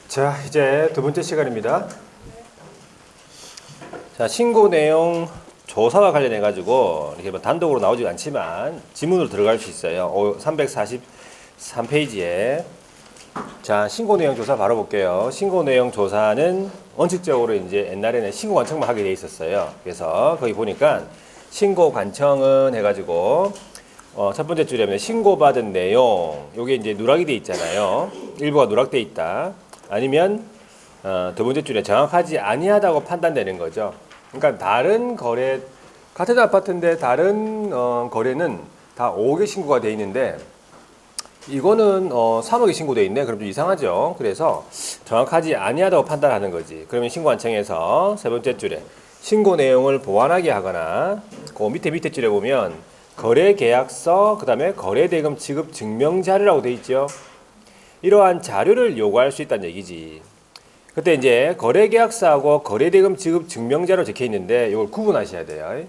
자, 이제 두 번째 시간입니다. 자, 신고 내용 조사와 관련해 가지고 이렇게 뭐 단독으로 나오지 않지만 지문으로 들어갈 수 있어요. 343페이지에. 자, 신고 내용 조사 바로 볼게요. 신고 내용 조사는 원칙적으로 이제 옛날에는 신고 관청만 하게 돼 있었어요. 그래서 거기 보니까 신고 관청은 해가지고 첫 번째 줄에 신고받은 내용, 요게 이제 누락이 돼 있잖아요. 일부가 누락돼 있다. 아니면 두 번째 줄에 정확하지 아니하다고 판단되는 거죠. 그러니까 다른 거래, 같은 아파트인데 다른 거래는 다 5억에 신고가 돼 있는데 이거는 3억에 신고돼 있네. 그럼 좀 이상하죠. 그래서 정확하지 아니하다고 판단하는 거지. 그러면 신고관청에서 세 번째 줄에 신고 내용을 보완하게 하거나 그 밑에 줄에 보면 거래계약서, 그 다음에 거래대금 지급 증명자료라고 돼 있죠. 이러한 자료를 요구할 수 있다는 얘기지. 그때 이제 거래계약서하고 거래대금 지급 증명자료 적혀 있는데 이걸 구분하셔야 돼요.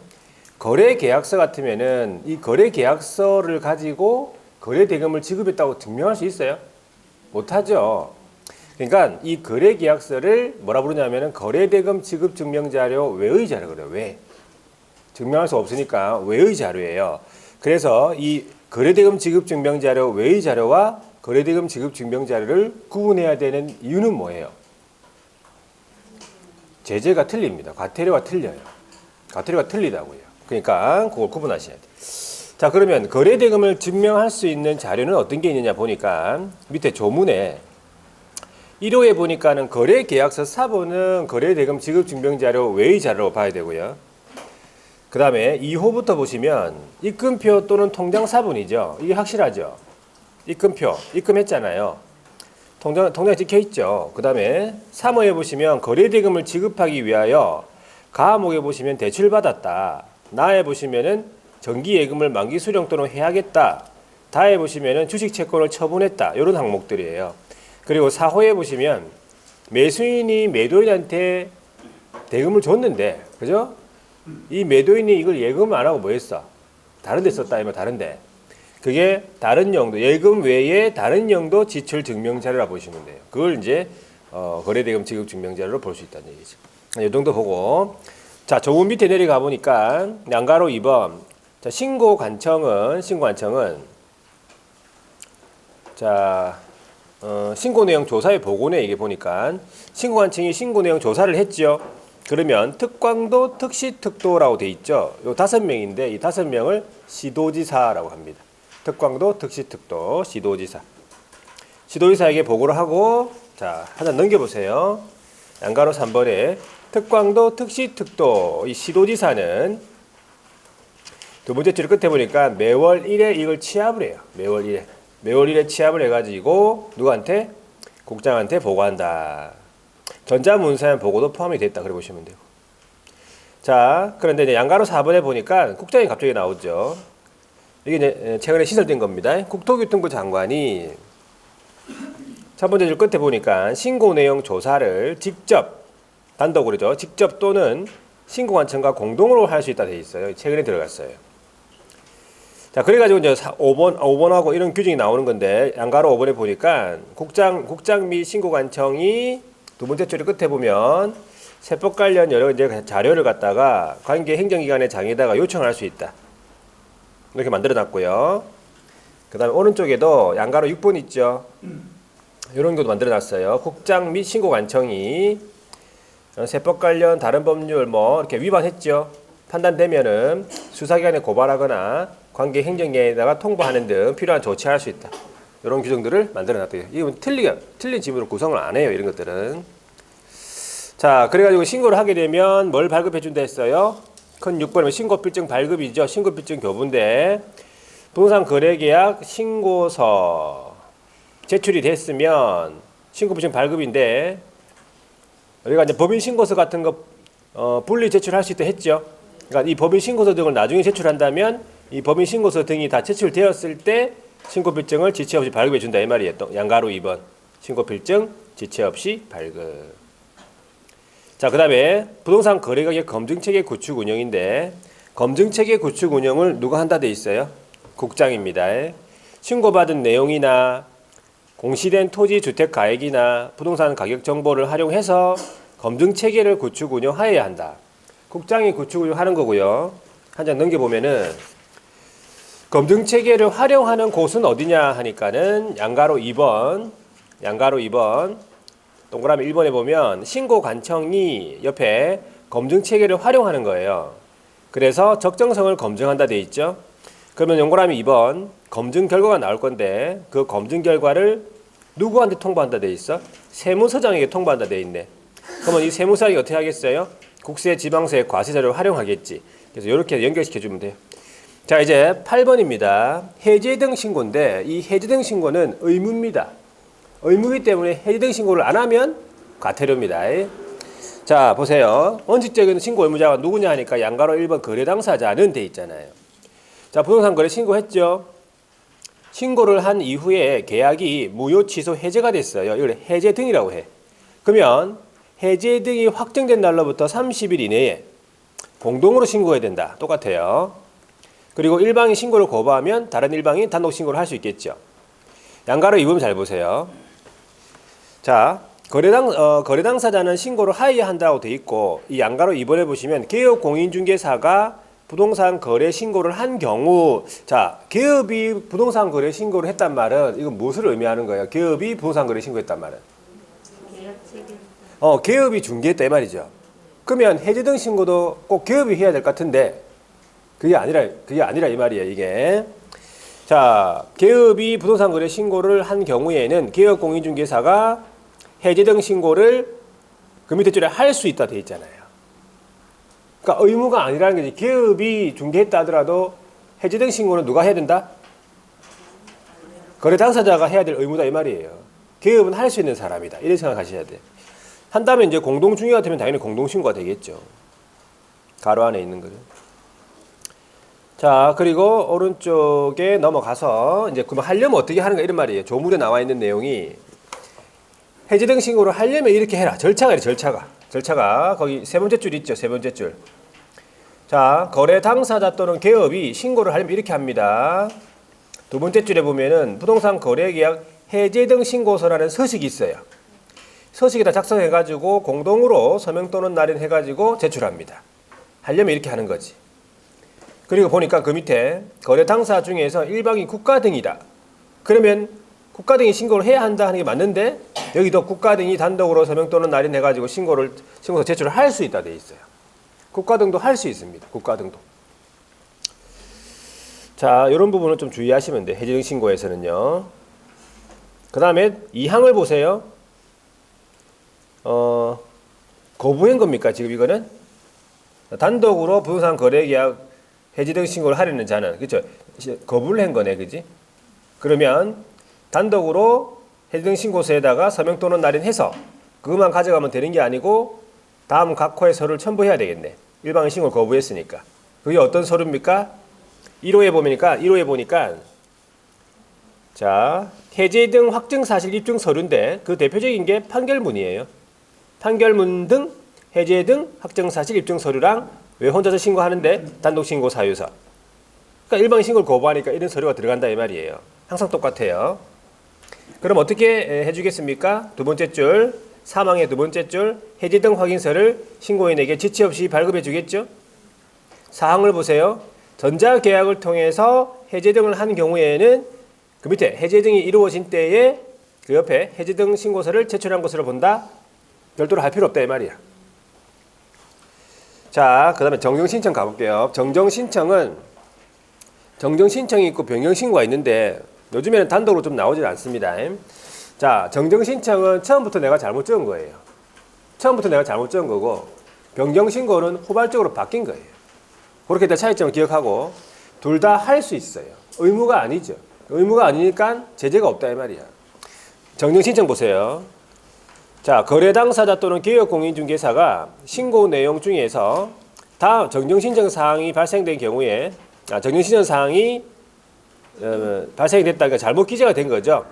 거래계약서 같으면은 이 거래계약서를 가지고 거래대금을 지급했다고 증명할 수 있어요? 못하죠. 그러니까 이 거래계약서를 뭐라 부르냐면은 거래대금 지급 증명자료 외의 자료 그래요. 왜? 증명할 수 없으니까 외의 자료예요. 그래서 이 거래대금 지급 증명자료 외의 자료와 거래대금 지급 증명자료를 구분해야 되는 이유는 뭐예요? 제재가 틀립니다. 과태료가 틀려요. 과태료가 틀리다고요. 그러니까 그걸 구분하셔야 돼요. 자, 그러면 거래대금을 증명할 수 있는 자료는 어떤 게 있느냐 보니까 밑에 조문에 1호에 보니까는 거래계약서 사본은 거래대금 지급 증명자료 외의 자료로 봐야 되고요. 그 다음에 2호부터 보시면 입금표 또는 통장 사본이죠. 이게 확실하죠. 입금표, 입금했잖아요. 통장에 찍혀있죠. 그 다음에 3호에 보시면 거래대금을 지급하기 위하여 가목에 보시면 대출받았다. 나에 보시면은 정기예금을 만기 수령 또는 해야겠다. 다에 보시면은 주식채권을 처분했다. 이런 항목들이에요. 그리고 4호에 보시면 매수인이 매도인한테 대금을 줬는데, 그죠? 이 매도인이 이걸 예금 안 하고 뭐 했어? 다른 데 썼다. 이면 다른데. 그게 다른 용도, 예금 외에 다른 용도 지출 증명자료라 보시면 돼요. 그걸 이제 거래대금 지급 증명자료로 볼 수 있다는 얘기죠. 이 정도 보고, 자, 조금 밑에 내려가 보니까 양가로 2번. 자, 신고관청은 자, 신고 내용 조사의 보고네. 이게 보니까 신고관청이 신고 내용 조사를 했죠. 그러면 특광도 특시특도라고 돼 있죠. 요 5명인데 이 5명을 시도지사라고 합니다. 특광도 특시특도 시도지사. 시도지사에게 보고를 하고, 자, 하나 넘겨보세요. 양가로 3번에 특광도 특시특도 이 시도지사는 두 번째 줄 끝에 보니까 매월 1회 이걸 취합을 해요. 매월 1회 취합을 해가지고 누구한테? 국장한테 보고한다. 전자문서엔 보고도 포함이 됐다. 그래 보시면 되고. 자, 그런데 이제 양가로 4번에 보니까 국장이 갑자기 나오죠. 이게 이제 최근에 시설된 겁니다. 국토교통부 장관이 첫 번째 줄 끝에 보니까 신고 내용 조사를 직접, 단독으로죠. 직접 또는 신고관청과 공동으로 할 수 있다 돼 있어요. 최근에 들어갔어요. 자, 그래가지고 이제 5번하고 이런 규정이 나오는 건데, 양가로 5번에 보니까 국장 및 신고관청이 두 번째 줄 끝에 보면 세법 관련 여러 이제 자료를 갖다가 관계 행정기관의 장에다가 요청할 수 있다. 이렇게 만들어놨고요. 그 다음에 오른쪽에도 양가로 6번 있죠. 이런 것도 만들어놨어요. 국장 및 신고관청이 세법 관련 다른 법률 뭐 이렇게 위반했죠. 판단되면은 수사기관에 고발하거나 관계 행정기관에다가 통보하는 등 필요한 조치할 수 있다. 이런 규정들을 만들어놨대요. 이건 틀린 지문으로 구성을 안 해요. 이런 것들은. 자, 그래가지고 신고를 하게 되면 뭘 발급해준다 했어요? 큰 6번이면 신고필증 발급이죠. 신고필증 교부인데 부동산 거래계약 신고서 제출이 됐으면 신고필증 발급인데 우리가 이제 법인 신고서 같은 거 분리 제출할 수 있다 했죠. 그러니까 이 법인 신고서 등을 나중에 제출한다면 이 법인 신고서 등이 다 제출되었을 때 신고필증을 지체 없이 발급해 준다 이 말이에요. 또 양가로 2번 신고필증 지체 없이 발급. 자, 그 다음에 부동산 거래가격 검증체계 구축 운영인데 검증체계 구축 운영을 누가 한다 돼 있어요? 국장입니다. 신고받은 내용이나 공시된 토지 주택 가액이나 부동산 가격 정보를 활용해서 검증 체계를 구축 운영하여야 한다. 국장이 구축 운영하는 거고요. 한 장 넘겨보면은 검증 체계를 활용하는 곳은 어디냐 하니까는 양가로 2번, 동그라미 1번에 보면 신고관청이 옆에 검증 체계를 활용하는 거예요. 그래서 적정성을 검증한다 돼 있죠. 그러면 동그라미 2번 검증 결과가 나올 건데 그 검증 결과를 누구한테 통보한다 돼 있어? 세무서장에게 통보한다 돼 있네. 그러면 이 세무서장이 어떻게 하겠어요? 국세, 지방세, 과세 자료를 활용하겠지. 그래서 이렇게 연결시켜 주면 돼요. 자, 이제 8번입니다. 해제 등 신고인데 이 해제 등 신고는 의무입니다. 의무이기 때문에 해제 등 신고를 안 하면 과태료입니다. 자, 보세요. 원칙적인 신고 의무자가 누구냐 하니까 양가로 1번 거래 당사자는 돼 있잖아요. 자, 부동산 거래 신고했죠. 신고를 한 이후에 계약이 무효 취소 해제가 됐어요. 이걸 해제 등이라고 해. 그러면 해제 등이 확정된 날로부터 30일 이내에 공동으로 신고해야 된다. 똑같아요. 그리고 일방이 신고를 거부하면 다른 일방이 단독 신고를 할 수 있겠죠. 양가로 2번 잘 보세요. 자, 거래 당사자는 신고를 하여야 한다고 돼 있고 이 양가로 2번에 보시면 개업 공인중개사가 부동산 거래 신고를 한 경우, 자, 개업이 부동산 거래 신고를 했단 말은 이건 무엇을 의미하는 거예요? 개업이 부동산 거래 신고했단 말은 개업이 중개했다 이 말이죠. 그러면 해제 등 신고도 꼭 개업이 해야 될 것 같은데 그게 아니라 이 말이에요, 이게. 자, 개업이 부동산 거래 신고를 한 경우에는 개업 공인중개사가 해제 등 신고를 그 밑에 줄에 할 수 있다 돼 있잖아요. 그러니까 의무가 아니라는 거지. 개업이 중개했다 하더라도 해제 등 신고는 누가 해야 된다? 거래 당사자가 해야 될 의무다 이 말이에요. 개업은 할 수 있는 사람이다. 이렇게 생각하셔야 돼. 한다면 이제 공동 중개 같으면 당연히 공동 신고가 되겠죠. 가로 안에 있는 거죠. 자, 그리고 오른쪽에 넘어가서 이제 그럼 하려면 어떻게 하는가 이런 말이에요. 조물에 나와 있는 내용이 해제 등 신고를 하려면 이렇게 해라. 절차가 거기 세 번째 줄 있죠. 세 번째 줄. 자, 거래 당사자 또는 개업이 신고를 하려면 이렇게 합니다. 두 번째 줄에 보면은 부동산 거래 계약 해제 등 신고서라는 서식이 있어요. 서식에다 작성해가지고 공동으로 서명 또는 날인해가지고 제출합니다. 하려면 이렇게 하는 거지. 그리고 보니까 그 밑에 거래 당사 중에서 일방이 국가 등이다. 그러면 국가 등이 신고를 해야 한다 하는 게 맞는데 여기도 국가 등이 단독으로 서명 또는 날인해가지고 신고서 제출을 할 수 있다 돼 있어요. 국가 등도 할 수 있습니다. 국가 등도. 자, 이런 부분은 좀 주의하시면 돼. 해제 등 신고에서는요. 그 다음에 2항을 보세요. 거부한 겁니까? 지금 이거는 단독으로 부동산 거래 계약 해지 등 신고를 하려는 자는, 그렇죠? 거부를 한 거네, 그지? 그러면 단독으로 해지 등 신고서에다가 서명 또는 날인해서 그것만 가져가면 되는 게 아니고 다음 각 호의 서류를 첨부해야 되겠네. 일방의 신고를 거부했으니까. 그게 어떤 서류입니까? 1호에 보니까 자, 해제 등 확정 사실 입증 서류인데 그 대표적인 게 판결문이에요. 판결문 등 해제 등 확정 사실 입증 서류랑 왜 혼자서 신고하는데 단독 신고 사유서. 그러니까 일방 신고를 거부하니까 이런 서류가 들어간다 이 말이에요. 항상 똑같아요. 그럼 어떻게 해주겠습니까? 두 번째 줄, 사망의 두 번째 줄, 해제 등 확인서를 신고인에게 지체 없이 발급해 주겠죠? 사항을 보세요. 전자계약을 통해서 해제 등을 한 경우에는 그 밑에 해제 등이 이루어진 때에 그 옆에 해제 등 신고서를 제출한 것으로 본다. 별도로 할 필요 없다 이 말이야. 자, 그 다음에 정정신청 가볼게요. 정정신청이 있고 변경신고가 있는데 요즘에는 단독으로 좀 나오질 않습니다. 자, 정정신청은 처음부터 내가 잘못 적은 거예요. 처음부터 내가 잘못 적은 거고 변경신고는 후발적으로 바뀐 거예요. 그렇게 될 차이점을 기억하고 둘 다 할 수 있어요. 의무가 아니죠. 의무가 아니니까 제재가 없다 이 말이야. 정정신청 보세요. 자, 거래 당사자 또는 개업 공인중개사가 신고 내용 중에서 다음 정정신청 사항이 발생된 경우에 정정신청 사항이 발생이 됐다니까 잘못 기재가 된 거죠.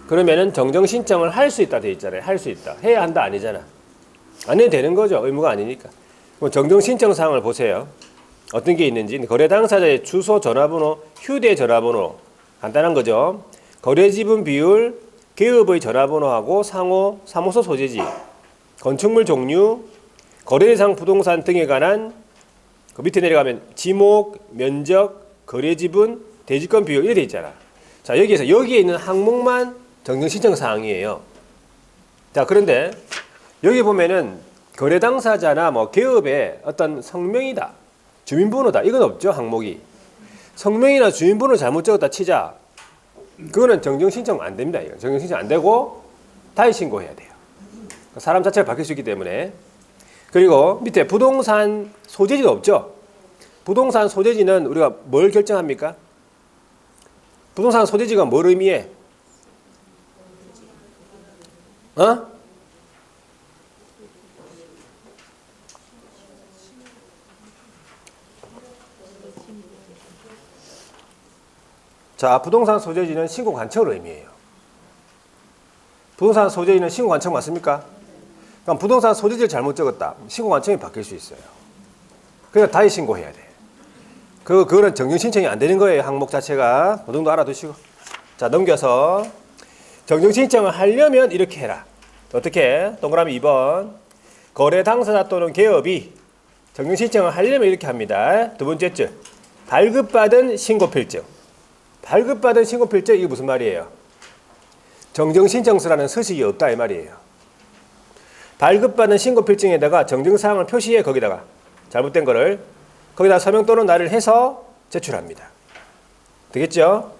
그러면은 정정신청을 할 수 있다 돼 있잖아요. 할 수 있다. 해야 한다 아니잖아. 안 해도 되는 거죠. 의무가 아니니까. 그럼 정정신청 사항을 보세요. 어떤 게 있는지. 거래 당사자의 주소, 전화번호, 휴대전화번호 간단한 거죠. 거래 지분 비율, 개업의 전화번호하고 상호, 사무소 소재지, 건축물 종류, 거래 대상 부동산 등에 관한 그 밑에 내려가면 지목, 면적, 거래 지분, 대지권 비율 이렇게 돼 있잖아. 자, 여기에 있는 항목만 정정 신청 사항이에요. 자, 그런데 여기 보면은 거래 당사자나 뭐 개업의 어떤 성명이다, 주민번호다 이건 없죠. 항목이 성명이나 주민번호 잘못 적었다 치자. 그거는 정정 신청 안 됩니다. 이거 정정 신청 안 되고 다시 신고해야 돼요. 사람 자체가 바뀔 수 있기 때문에. 그리고 밑에 부동산 소재지도 없죠. 부동산 소재지는 우리가 뭘 결정합니까? 부동산 소재지가 뭘 의미해? 자, 부동산 소재지는 신고 관청을 의미해요. 부동산 소재지는 신고 관청 맞습니까? 그럼 부동산 소재지를 잘못 적었다. 신고 관청이 바뀔 수 있어요. 그러니까 다시 신고해야 돼. 그거는 정정 신청이 안 되는 거예요. 항목 자체가. 그 정도 알아두시고. 자, 넘겨서 정정 신청을 하려면 이렇게 해라. 어떻게? 동그라미 2번. 거래 당사자 또는 개업이 정정 신청을 하려면 이렇게 합니다. 두 번째 줄. 발급받은 신고필증. 발급받은 신고필증 이게 무슨 말이에요? 정정신청서라는 서식이 없다 이 말이에요. 발급받은 신고필증에다가 정정사항을 표시해 거기다가 잘못된 거를 거기다 서명 또는 날을 해서 제출합니다. 되겠죠?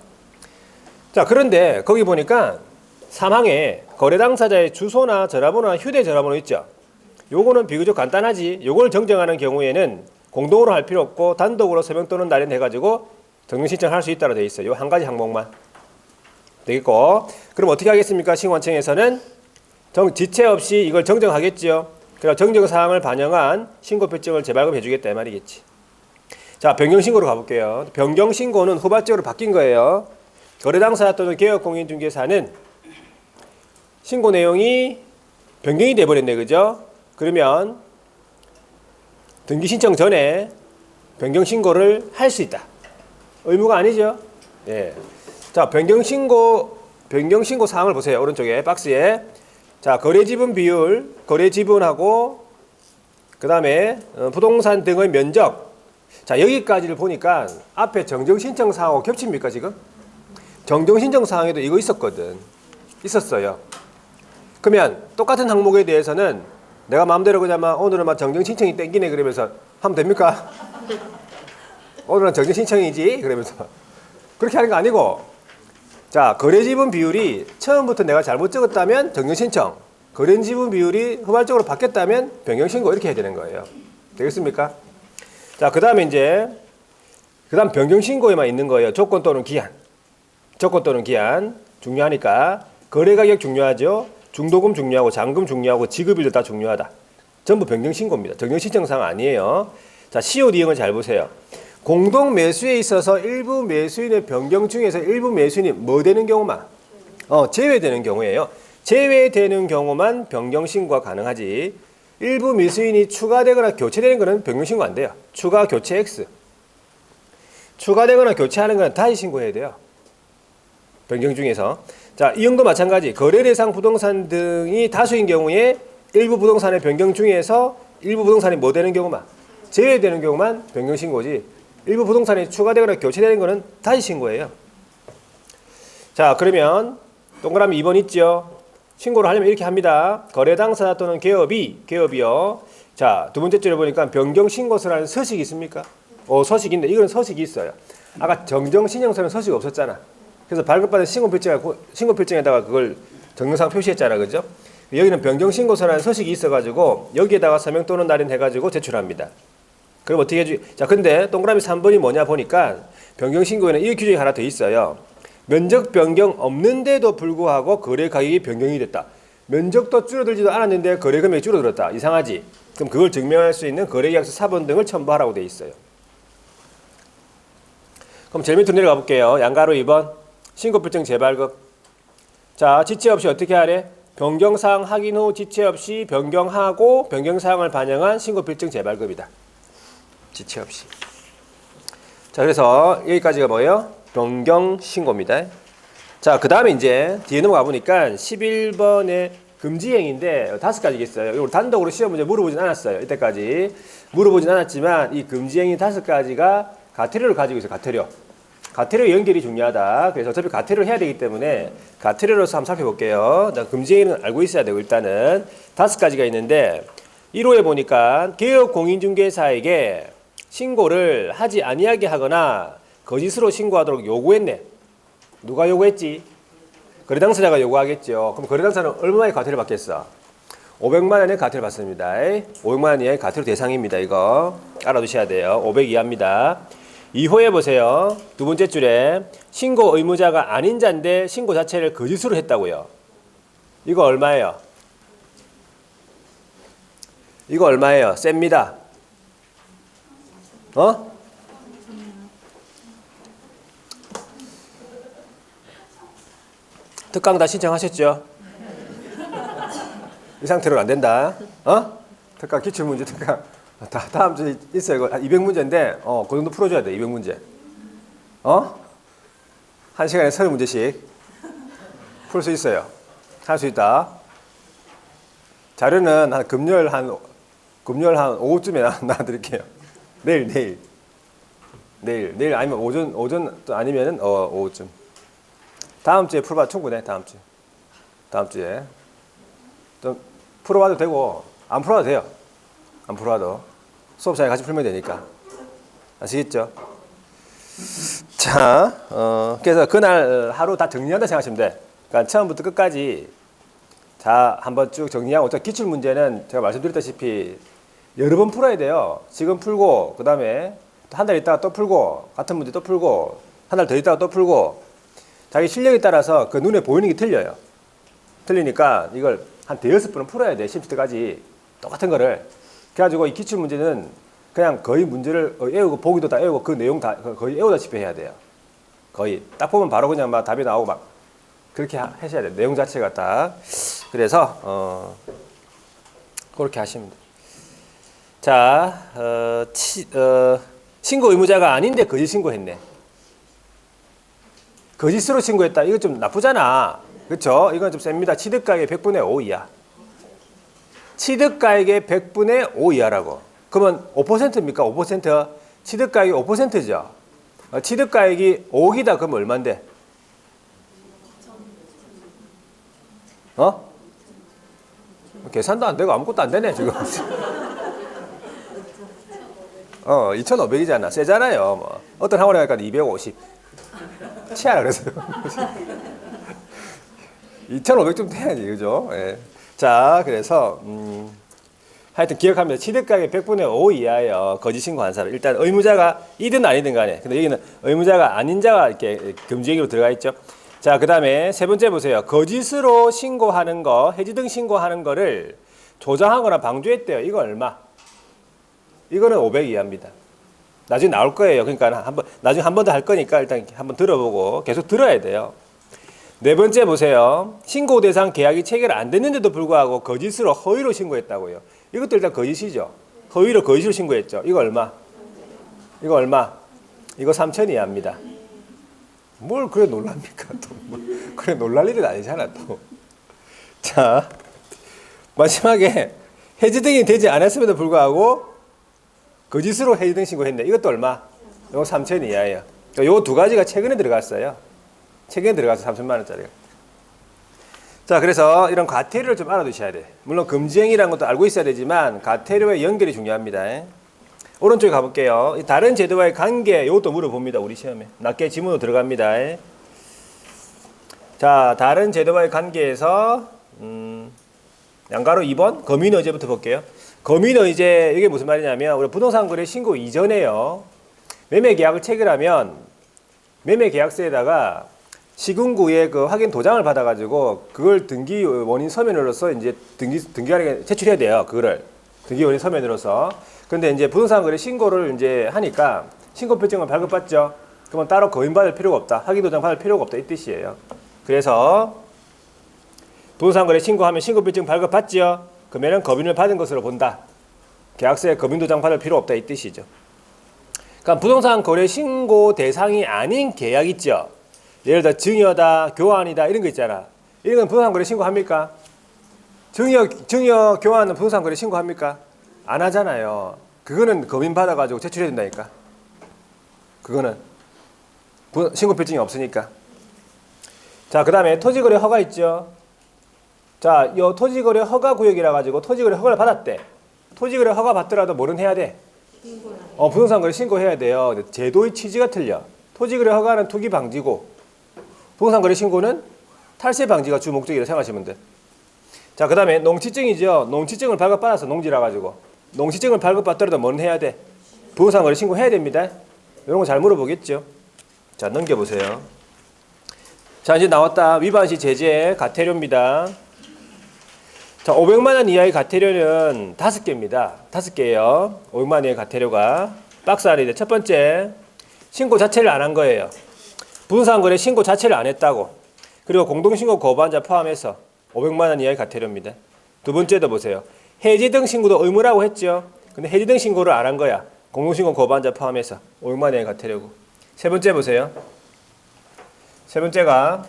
자, 그런데 거기 보니까 사망에 거래 당사자의 주소나 전화번호나 휴대전화번호 있죠? 요거는 비교적 간단하지. 요걸 정정하는 경우에는 공동으로 할 필요 없고 단독으로 서명 또는 날인 해가지고 정정신청할 수 있다고 되어 있어요. 요 한 가지 항목만. 되겠고. 그럼 어떻게 하겠습니까? 신고관청에서는 지체 없이 이걸 정정하겠죠. 그래서 정정사항을 반영한 신고필증을 재발급해 주겠다 이 말이겠지. 자, 변경신고로 가볼게요. 변경신고는 후발적으로 바뀐 거예요. 거래당사자 또는 개업공인중개사는 신고 내용이 변경이 돼버렸네. 그죠? 그러면 등기신청 전에 변경신고를 할 수 있다. 의무가 아니죠. 예. 자, 변경신고 사항을 보세요. 오른쪽에 박스에. 자, 거래지분 비율, 거래지분하고 그 다음에 부동산 등의 면적. 자, 여기까지를 보니까 앞에 정정신청 사항하고 겹칩니까 지금? 정정신청 사항에도 이거 있었어요. 그러면 똑같은 항목에 대해서는 내가 마음대로 그냥 오늘은 막 정정신청이 땡기네 그러면서 하면 됩니까? 오늘은 정정신청이지 그러면서 그렇게 하는 거 아니고, 자, 거래지분 비율이 처음부터 내가 잘못 적었다면 정정신청, 거래지분 비율이 후발적으로 바뀌었다면 변경신고 이렇게 해야 되는 거예요. 되겠습니까? 자, 그 다음에 그다음 변경신고에만 있는 거예요. 조건 또는 기한 중요하니까. 거래가격 중요하죠. 중도금 중요하고 잔금 중요하고 지급일도 다 중요하다. 전부 변경신고입니다. 정정신청사항 아니에요. 자, COD형을 잘 보세요. 공동 매수에 있어서 일부 매수인의 변경 중에서 일부 매수인이 뭐 되는 경우만 제외되는 경우예요. 제외되는 경우만 변경 신고가 가능하지. 일부 매수인이 추가되거나 교체되는 것은 변경 신고 안 돼요. 추가 교체 X. 추가되거나 교체하는 건 다시 신고해야 돼요. 변경 중에서. 자, 이 형도 마찬가지. 거래 대상 부동산 등이 다수인 경우에 일부 부동산의 변경 중에서 일부 부동산이 뭐 되는 경우만 제외되는 경우만 변경 신고지. 일부 부동산이 추가되거나 교체되는 것은 다시 신고예요. 자, 그러면 동그라미 2번 있죠. 신고를 하려면 이렇게 합니다. 거래 당사자 또는 개업이요. 자, 두 번째 줄에 보니까 변경 신고서라는 서식이 있습니까? 서식인데 이건 서식이 있어요. 아까 정정신청서는 서식 없었잖아. 그래서 발급받은 신고필증에다가 그걸 정정상 표시했잖아. 그죠? 여기는 변경 신고서라는 서식이 있어가지고 여기에다가 서명 또는 날인 해가지고 제출합니다. 그럼 어떻게 해주? 자, 근데 동그라미 3번이 뭐냐 보니까 변경 신고에는 이 규정이 하나 더 있어요. 면적 변경 없는데도 불구하고 거래 가격이 변경이 됐다. 면적도 줄어들지도 않았는데 거래 금액이 줄어들었다. 이상하지? 그럼 그걸 증명할 수 있는 거래계약서 사본 등을 첨부하라고 돼 있어요. 그럼 제일 밑으로 내려가 볼게요. 양가로 2번. 신고필증 재발급. 자, 지체 없이 어떻게 하래? 변경사항 확인 후 지체 없이 변경하고 변경사항을 반영한 신고필증 재발급이다. 지체 없이. 자, 그래서 여기까지가 뭐예요? 변경신고입니다. 자, 그 다음에 이제 뒤에 넘어가 보니까 11번의 금지행위인데 5가지가 있어요. 이걸 단독으로 시험 문제 물어보진 않았어요. 이때까지. 물어보진 않았지만 이 금지행위 5가지가 가태료를 가지고 있어요. 가태료. 가태료 연결이 중요하다. 그래서 어차피 가태료를 해야 되기 때문에 가태료로서 한번 살펴볼게요. 금지행위는 알고 있어야 되고 일단은 5가지가 있는데 1호에 보니까 개업 공인중개사에게 신고를 하지 아니하게 하거나 거짓으로 신고하도록 요구했네. 누가 요구했지? 거래당사자가 요구하겠죠. 그럼 거래당사는 얼마의 가태료 받겠어? 500만 원의 가태료 받습니다. 500만 원 이하의 가태료 대상입니다. 이거 알아두셔야 돼요. 500 이하입니다. 2호에 보세요. 두 번째 줄에 신고 의무자가 아닌 자인데 신고 자체를 거짓으로 했다고요. 이거 얼마예요? 이거 얼마예요? 셉니다. 어? 특강 다 신청하셨죠? 이 상태로는 안 된다. 어? 특강 기출문제 특강. 다음 주에 있어요. 이거 200문제인데 그 정도 풀어줘야 돼. 200문제. 어? 1시간에 30문제씩 풀 수 있어요. 할 수 있다. 자료는 한 금요일 한 오후쯤에 놔드릴게요. 내일 아니면 오전 또 아니면은 오후쯤. 다음 주에 풀어봐도 충분해. 다음 주에 좀 풀어봐도 되고 안 풀어도 돼요. 안 풀어도 수업 시간에 같이 풀면 되니까. 아시겠죠? 자, 그래서 그날 하루 다 정리한다 생각하시면 돼. 그러니까 처음부터 끝까지 자 한번 쭉 정리하고 기출 문제는 제가 말씀드렸다시피 여러 번 풀어야 돼요. 지금 풀고 그 다음에 한 달 있다가 또 풀고 같은 문제 또 풀고 한 달 더 있다가 또 풀고 자기 실력에 따라서 그 눈에 보이는 게 틀려요. 틀리니까 이걸 한 대여섯 번은 풀어야 돼. 시험 때까지 똑같은 거를. 그래가지고 이 기출 문제는 그냥 거의 문제를 외우고 보기도 다 외우고 그 내용 다 거의 외우다시피 해야 돼요. 거의 딱 보면 바로 그냥 막 답이 나오고 막 그렇게 하셔야 돼요. 내용 자체가 딱. 그래서 그렇게 하시면 돼요. 자, 신고 의무자가 아닌데 거짓 신고했네. 거짓으로 신고했다. 이거 좀 나쁘잖아. 그렇죠? 이건 좀 셉니다. 취득가액의 100분의 5 이하. 취득가액의 100분의 5 이하라고. 그러면 5%입니까? 5%? 취득가액이 5%죠. 취득가액이 5억이다. 그러면 얼만데? 계산도 안 되고 아무것도 안 되네 지금. 2,500이잖아. 세잖아요. 뭐. 어떤 학원에 가니까 250. 치아라 그랬어요. 2,500좀 돼야지, 그죠? 예. 자, 그래서 하여튼 기억하면 취득가액의 100분의 5 이하예요. 거짓 신고한 사람. 일단 의무자가 이든 아니든 간에. 근데 여기는 의무자가 아닌 자가 이렇게 금지행위로 들어가 있죠. 자, 그 다음에 세 번째 보세요. 거짓으로 신고하는 거, 해지 등 신고하는 거를 조장하거나 방조했대요. 이거 얼마? 이거는 500 이하입니다. 나중에 나올 거예요. 그러니까 나중에 한 번 더 할 거니까 일단 한번 들어보고 계속 들어야 돼요. 네 번째 보세요. 신고 대상 계약이 체결 안 됐는데도 불구하고 거짓으로 허위로 신고했다고요. 이것도 일단 거짓이죠. 허위로 거짓으로 신고했죠. 이거 얼마? 이거 3,000 이하입니다. 뭘 그래 놀랍니까? 또 그래 놀랄 일은 아니잖아 또. 자, 마지막에 해지 등이 되지 않았음에도 불구하고 거짓으로 해지 등 신고했네. 이것도 얼마? 이거 3,000 이하예요. 그러니까 요 두 가지가 최근에 들어갔어요. 최근에 들어가서 3천만 원짜리가. 자, 그래서 이런 과태료를 좀 알아두셔야 돼. 물론 금지행위라는 것도 알고 있어야 되지만 과태료의 연결이 중요합니다. 오른쪽에 가볼게요. 다른 제도와의 관계, 이것도 물어봅니다. 우리 시험에. 낮게 지문으로 들어갑니다. 자, 다른 제도와의 관계에서 양가로 2번 거민의제부터 볼게요. 거민의제, 이게 무슨 말이냐면 우리 부동산 거래 신고 이전에요. 매매계약을 체결하면 매매계약서에다가 시군구의 그 확인 도장을 받아가지고 그걸 등기 원인 서면으로서 이제 등기관에게 제출해야 돼요. 그거를 등기 원인 서면으로서. 근데 이제 부동산 거래 신고를 이제 하니까 신고표증을 발급받죠. 그러면 따로 거인받을 필요가 없다. 확인 도장 받을 필요가 없다 이 뜻이에요. 그래서 부동산 거래 신고하면 신고표증 발급받죠. 그러면은 거민을 받은 것으로 본다. 계약서에 거민 도장 받을 필요 없다 이 뜻이죠. 그러니까 부동산 거래 신고 대상이 아닌 계약 있죠. 예를 들어 증여다, 교환이다 이런 거 있잖아. 이런 건 부동산 거래 신고합니까? 증여 교환은 부동산 거래 신고합니까? 안 하잖아요. 그거는 검인 받아가지고 제출해야 된다니까. 그거는 신고 필증이 없으니까. 자, 그 다음에 토지거래 허가 있죠. 자, 이 토지거래 허가 구역이라 가지고 토지거래 허가를 받았대. 토지거래 허가 받더라도 뭐는 해야 돼? 부동산 거래 신고해야 돼요. 제도의 취지가 틀려. 토지거래 허가는 투기 방지고 부동산 거래 신고는 탈세 방지가 주 목적이라 생각하시면 돼. 자, 그 다음에 농지증이죠. 농지증을 발급받아서 농지라 가지고 농지증을 발급받더라도 뭐는 해야 돼? 부동산 거래 신고해야 됩니다. 이런 거 잘 물어보겠죠. 자, 넘겨보세요. 자, 이제 나왔다. 위반 시 제재 가태료입니다. 자, 500만 원 이하의 가태료는 5개입니다. 5개예요. 500만 원 이하의 가태료가 박스 안에 있는데 첫 번째, 신고 자체를 안 한 거예요. 부동산 거래 신고 자체를 안 했다고. 그리고 공동신고 거부한 자 포함해서 500만 원 이하의 가태료입니다. 두 번째도 보세요. 해지 등 신고도 의무라고 했죠. 근데 해지 등 신고를 안 한 거야. 공동신고 거부한 자 포함해서 500만 원 이하의 가태료고. 세 번째 보세요. 세 번째가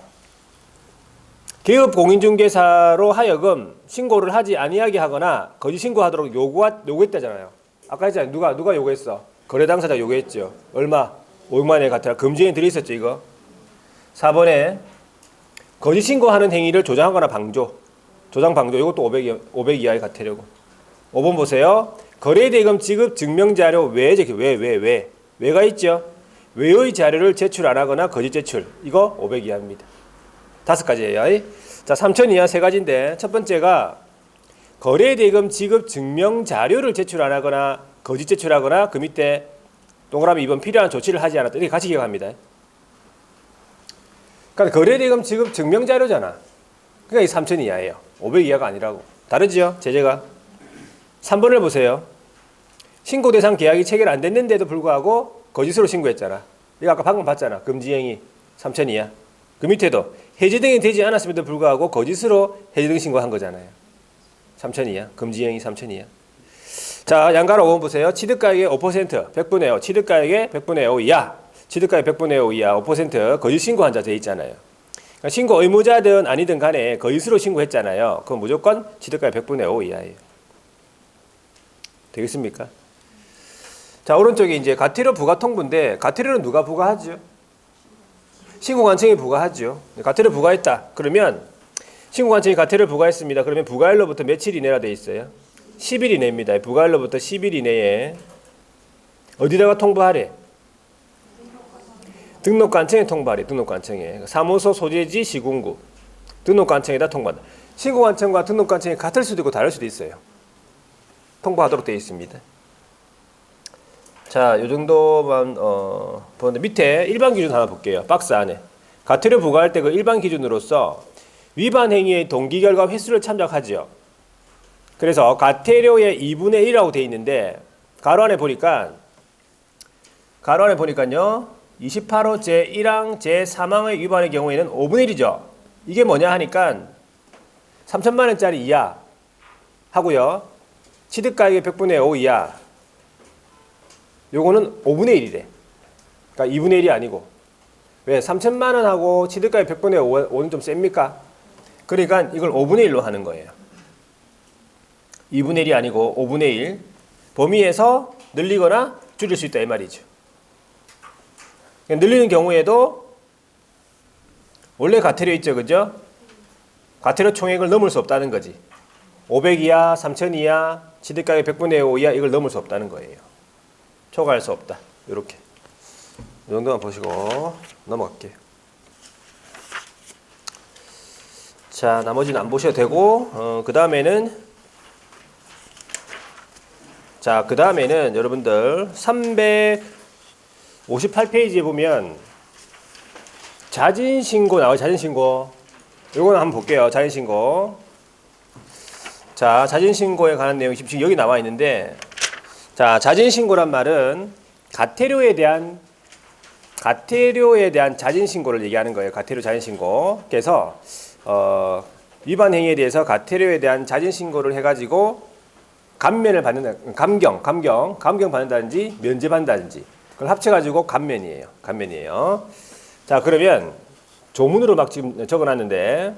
기업 공인중개사로 하여금 신고를 하지 아니하게 하거나 거짓 신고하도록 요구했다잖아요. 아까 했잖아요. 누가 요구했어? 거래 당사자가 요구했죠. 얼마? 500만 원의 가태료. 금지에 들어있었죠, 이거. 4번에 거짓 신고하는 행위를 조장하거나 방조. 조장 방조. 이것도 500 이하의 가태료고. 5번 보세요. 거래대금 지급 증명자료 외가 있죠. 외의 자료를 제출 안 하거나 거짓 제출. 이거 500 이하입니다. 5가지예요. 자, 3천 이하 3가지인데 첫 번째가 거래대금 지급 증명 자료를 제출 안 하거나 거짓 제출하거나 그 밑에 동그라미 2번 필요한 조치를 하지 않았다. 이렇게 같이 기억합니다. 그러니까 거래대금 지급 증명 자료잖아. 그러니까 이 3천 이하예요. 500 이하가 아니라고. 다르지요? 제재가. 3번을 보세요. 신고 대상 계약이 체결 안 됐는데도 불구하고 거짓으로 신고했잖아. 이거 아까 방금 봤잖아. 금지행위 3천 이하. 그 밑에도 해지 등이 되지 않았음에도 불구하고 거짓으로 해지 등 신고한 거잖아요. 3천 이하. 금지행위 3천 이하. 자, 양가로 5번 보세요. 취득가액의 5%, 100분의 5. 취득가액의 100분의 5 이하. 취득가액 100분의 5 이하 5% 거짓 신고한 자 돼 있잖아요. 그러니까 신고 의무자든 아니든 간에 거짓으로 신고했잖아요. 그건 무조건 취득가액 100분의 5 이하예요. 되겠습니까? 자, 오른쪽에 이제 가태료 부과 통보인데 가태료는 누가 부과하죠? 신고관청이 부과하죠. 가태료 부과했다. 그러면 신고관청이 가태료를 부과했습니다. 그러면 부과일로부터 며칠 이내라 돼 있어요? 10일 이내입니다. 부과일로부터 10일 이내에 어디다가 통보하래? 등록관청에 통보하래. 등록관청에. 사무소 소재지 시군구. 등록관청에다 통보한다. 신고관청과 등록관청이 같을 수도 있고 다를 수도 있어요. 통보하도록 되어 있습니다. 자, 요 정도만 보는데 밑에 일반 기준 하나 볼게요. 박스 안에. 가태료 부과할 때 그 일반 기준으로서 위반 행위의 동기 결과 횟수를 참작하죠. 그래서 가태료의 2분의 1이라고 되어 있는데 가로 안에 보니까요. 28호 제1항 제3항의 위반의 경우에는 5분의 1이죠. 이게 뭐냐 하니까 3천만 원짜리 이하 하고요. 취득가액의 100분의 5 이하. 요거는 5분의 1이래. 그러니까 2분의 1이 아니고. 왜? 3천만 원하고 취득가액 100분의 5는 좀 셉니까? 그러니까 이걸 5분의 1로 하는 거예요. 2분의 1이 아니고 5분의 1. 범위에서 늘리거나 줄일 수 있다 이 말이죠. 늘리는 경우에도 원래 가태료 있죠. 그죠? 가태료 총액을 넘을 수 없다는 거지. 500 이하, 3천 이하, 취득가액 100분의 5 이하 이걸 넘을 수 없다는 거예요. 초과할 수 없다. 이렇게. 이 정도만 보시고 넘어갈게요. 자, 나머지는 안 보셔도 되고 그 다음에는 여러분들 358페이지에 보면 자진신고 나와요. 자진신고. 요거는 한번 볼게요. 자진신고. 자, 자진신고에 관한 내용이 지금 여기 나와 있는데 자, 자진신고란 말은 가태료에 대한 자진신고를 얘기하는 거예요. 가태료 자진신고. 그래서 위반 행위에 대해서 가태료에 대한 자진신고를 해가지고 감면을 받는다. 감경 받는다든지 면제받는다든지 그걸 합쳐가지고 감면이에요. 자, 그러면 조문으로 막 지금 적어놨는데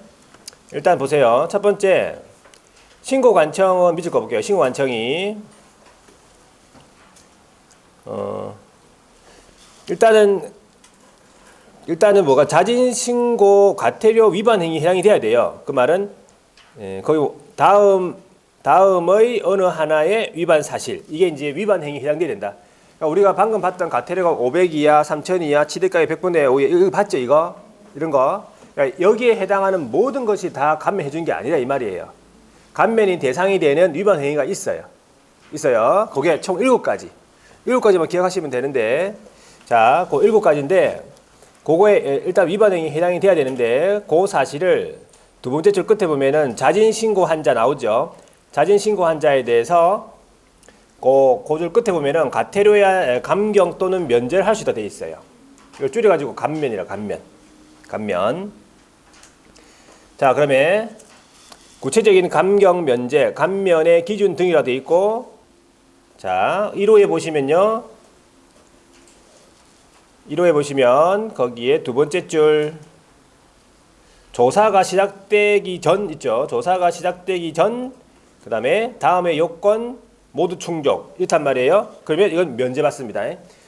일단 보세요. 첫 번째 신고 관청은 밑줄 거볼게요. 신고 관청이 일단은 뭐가 자진 신고 과태료 위반 행위 해당이 돼야 돼요. 그 말은 거기 다음의 어느 하나의 위반 사실 이게 이제 위반 행위 해당돼야 된다. 그러니까 우리가 방금 봤던 과태료가 500 이하, 3000 이하, 취득가액 100분의 5 이거 봤죠 이거 이런 거. 그러니까 여기에 해당하는 모든 것이 다 감면해 준 게 아니라 이 말이에요. 감면이 대상이 되는 위반 행위가 있어요. 그게 총 7가지. 7가지만 기억하시면 되는데 자, 그 7가지인데 그거에 일단 위반 행위 해당이 돼야 되는데 그 사실을 두 번째 줄 끝에 보면은 자진 신고한 자 나오죠. 자진 신고한 자에 대해서 그 줄 끝에 보면은 과태료야 감경 또는 면제를 할 수 있다 돼 있어요. 이걸 줄여 가지고 감면이라 감면. 자, 그러면 구체적인 감경 면제, 감면의 기준 등이라 돼 있고 자, 1호에 보시면요. 1호에 보시면 거기에 두 번째 줄 조사가 시작되기 전 있죠. 조사가 시작되기 전 그다음에 다음에 요건 모두 충족 이렇단 말이에요. 그러면 이건 면제받습니다.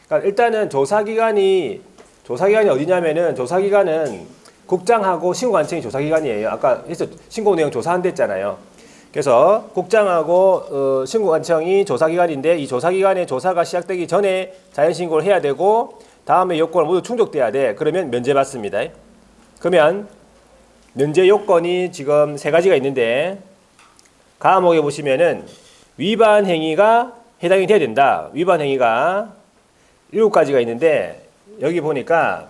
그러니까 일단은 조사기관이 어디냐면은 조사기관은 국장하고 신고관청이 조사기관이에요. 아까 해서 신고 내용 조사한다 했잖아요. 그래서 국장하고 신고관청이 조사기관인데 이 조사기관의 조사가 시작되기 전에 자연신고를 해야 되고 다음에 요건을 모두 충족돼야 돼. 그러면 면제받습니다. 그러면 면제 요건이 지금 3가지가 있는데 과목에 보시면은 위반 행위가 해당이 돼야 된다. 위반 행위가 7가지가 있는데 여기 보니까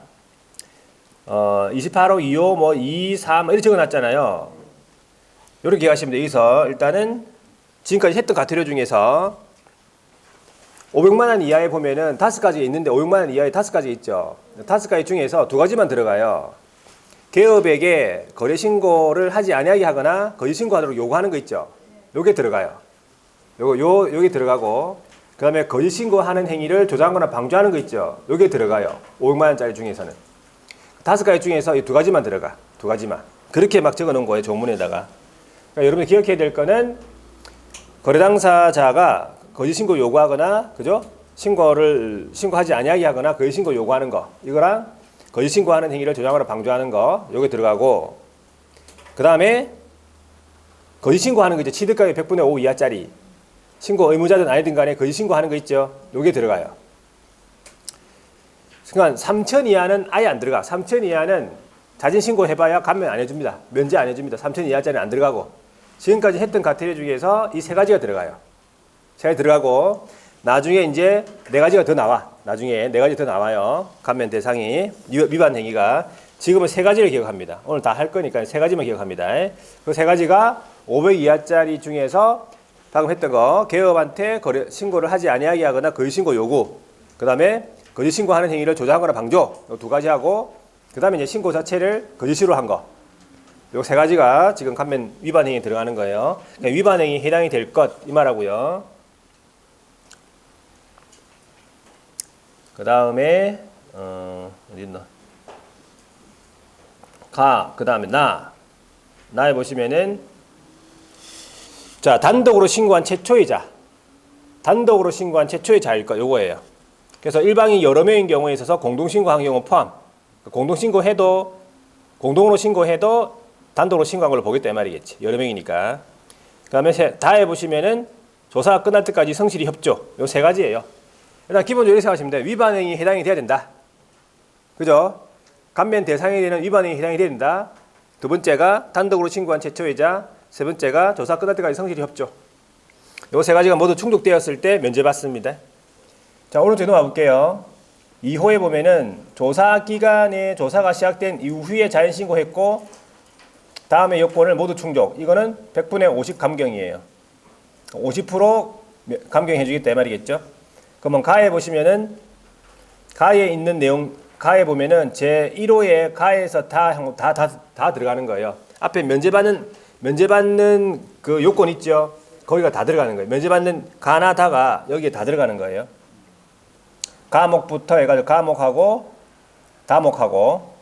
28호, 2호, 뭐 2, 3 이렇게 적어놨잖아요. 이렇게 하시면 돼요. 여기서 일단은 지금까지 했던 과태료 중에서 500만 원 이하에 보면은 5가지가 있는데 500만 원 이하에 5가지 있죠. 5가지 중에서 2가지만 들어가요. 개업에게 거래 신고를 하지 아니하게 하거나 거래 신고하도록 요구하는 거 있죠. 요게 들어가요. 요게 들어가고 그다음에 거래 신고하는 행위를 조장하거나 방조하는 거 있죠. 요게 들어가요. 500만 원짜리 중에서는 5가지 중에서 이 2가지만 들어가. 2가지만. 그렇게 막 적어 놓은 거예요. 조문에다가. 그러니까 여러분이 기억해야 될 거는 거래 당사자가 거짓 신고 요구하거나 그죠? 신고하지 아니하게 하거나 거짓 신고 요구하는 거 이거랑 거짓 신고하는 행위를 조장하거나 방조하는 거 요게 들어가고 그다음에 거짓 신고하는 거 있죠. 취득가액 100분의 5 이하짜리 신고 의무자든 아니든 간에 거짓 신고하는 거 있죠. 요게 들어가요. 그러니까 3천 이하는 아예 안 들어가. 3천 이하는 자진 신고 해봐야 감면 안 해줍니다. 면제 안 해줍니다. 3천 이하짜리는 안 들어가고 지금까지 했던 과태료 중에서 이 3가지가 들어가요. 3가지 들어가고 나중에 이제 4가지가 더 나와. 나중에 4가지 더 나와요. 감면 대상이 위반 행위가 지금은 3가지를 기억합니다. 오늘 다 할 거니까 3가지만 기억합니다. 그 3가지가 500 이하짜리 중에서 방금 했던 거 개업한테 거래 신고를 하지 아니하게 하거나 거짓 신고 요구 그 다음에 거짓 신고하는 행위를 조장하거나 방조 이 2가지 하고 그 다음에 이제 신고 자체를 거짓으로 한 거 요 3가지가 지금 감면 위반 행위에 들어가는 거예요. 그러니까 위반 행위 해당이 될 것 이 말하고요. 그 다음에 어디 있나 그 다음에 나에 보시면은 자 단독으로 신고한 최초의 자일 것 요거예요. 그래서 일방이 여러 명인 경우에 있어서 공동신고한 경우 포함 공동으로 신고해도 단독으로 신고한 걸로 보겠다 이 말이겠지. 여러 명이니까. 그 다음에 다에 보시면은 조사가 끝날 때까지 성실히 협조 요 3가지예요. 일단 기본적으로 이렇게 생각하시면 돼요. 위반 행위 해당이 돼야 된다. 그죠? 감면 대상이 되는 위반 행위 해당이 돼야 된다. 두 번째가 단독으로 신고한 최초이자 세 번째가 조사 끝날 때까지 성실히 협조. 요 3가지가 모두 충족되었을 때 면제받습니다. 자, 오른쪽 넘어가 볼게요. 2호에 보면은 조사 기간에 조사가 시작된 이후에 자연 신고했고 다음에 요건을 모두 충족. 이거는 100분의 50 감경이에요. 50% 감경해 주겠다 이 말이겠죠. 그러면 가에 보시면은 가에 있는 내용 가에 보면은 제 1호에 가에서 다 들어가는 거예요. 앞에 면제받는 그 요건 있죠. 거기가 다 들어가는 거예요. 면제받는 가나 다가 여기에 다 들어가는 거예요. 과목부터 해가지고 과목하고 다목하고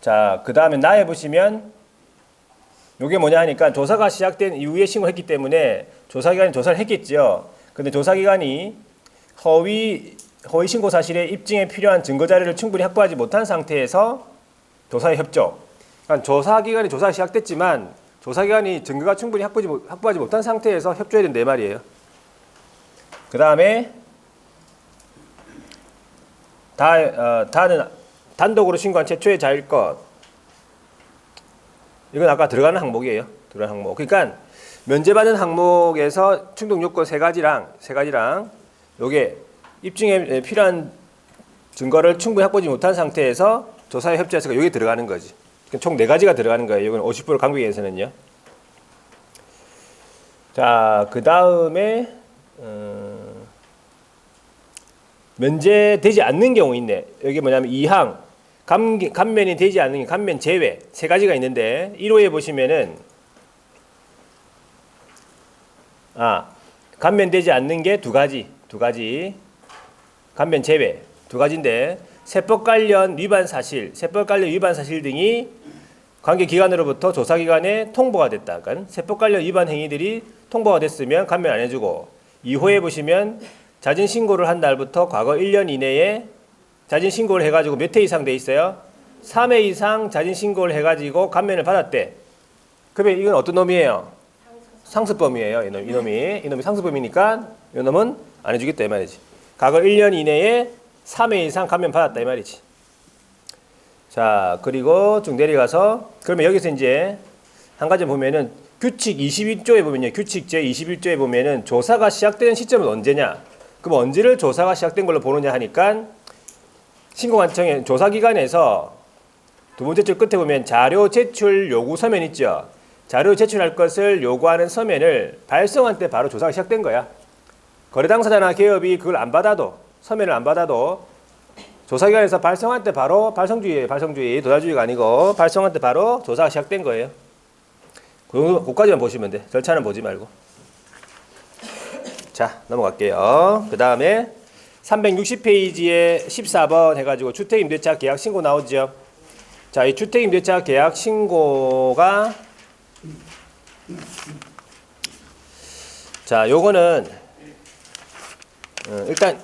자, 그 다음에 나에 보시면 이게 뭐냐 하니까 조사가 시작된 이후에 신고했기 때문에 조사기관이 조사를 했겠죠. 근데 조사기관이 허위 신고 사실의 입증에 필요한 증거 자료를 충분히 확보하지 못한 상태에서 조사에 협조. 그러니까 조사기관이 조사가 시작됐지만 조사기관이 증거가 충분히 확보하지 못한 상태에서 협조해야 된다 이 말이에요. 그 다음에 다는 단독으로 신고한 최초의 자일 것. 이건 아까 들어가는 항목이에요. 들어가는 항목. 그러니까 면제받는 항목에서 충족 요건 세 가지랑 요게 입증에 필요한 증거를 충분히 확보하지 못한 상태에서 조사에 협조해서 여기 들어가는 거지. 총 4가지가 들어가는 거예요. 이건 50% 강국에서는요. 자, 그 다음에 면제되지 않는 경우 있네. 여기 뭐냐면 2항 감면이 되지 않는 게 감면 제외 3가지가 있는데 1호에 보시면은 감면되지 않는 게 2가지 감면 제외 2가지인데 세법 관련 위반 사실 등이 관계기관으로부터 조사기관에 통보가 됐다. 그러니까 세법 관련 위반 행위들이 통보가 됐으면 감면 안 해주고 2호에 보시면 자진 신고를 한 날부터 과거 1년 이내에 자진 신고를 해가지고 몇 회 이상 돼 있어요? 3회 이상 자진 신고를 해가지고 감면을 받았대. 그러면 이건 어떤 놈이에요? 상습범이에요. 이놈이 상습범이니까 이놈은 안 해주겠다 이 말이지. 과거 1년 이내에 3회 이상 감면 받았다 이 말이지. 자, 그리고 쭉 내려가서 그러면 여기서 이제 한 가지 보면은 규칙 21조에 보면요. 규칙 제21조에 보면은 조사가 시작되는 시점은 언제냐? 그럼 언제를 조사가 시작된 걸로 보느냐 하니까 신고관청의 조사기관에서 두 번째 줄 끝에 보면 자료 제출 요구 서면 있죠. 자료 제출할 것을 요구하는 서면을 발송한 때 바로 조사가 시작된 거야. 거래 당사자나 기업이 그걸 안 받아도 서면을 안 받아도 조사기관에서 발송한 때 바로 발송주의 도달주의가 아니고 발송한 때 바로 조사가 시작된 거예요. 그거까지만 보시면 돼. 절차는 보지 말고. 자, 넘어갈게요. 그 다음에 360페이지에 14번 해가지고 주택임대차 계약 신고 나오죠. 자, 이 주택임대차 계약 신고가 자, 요거는 일단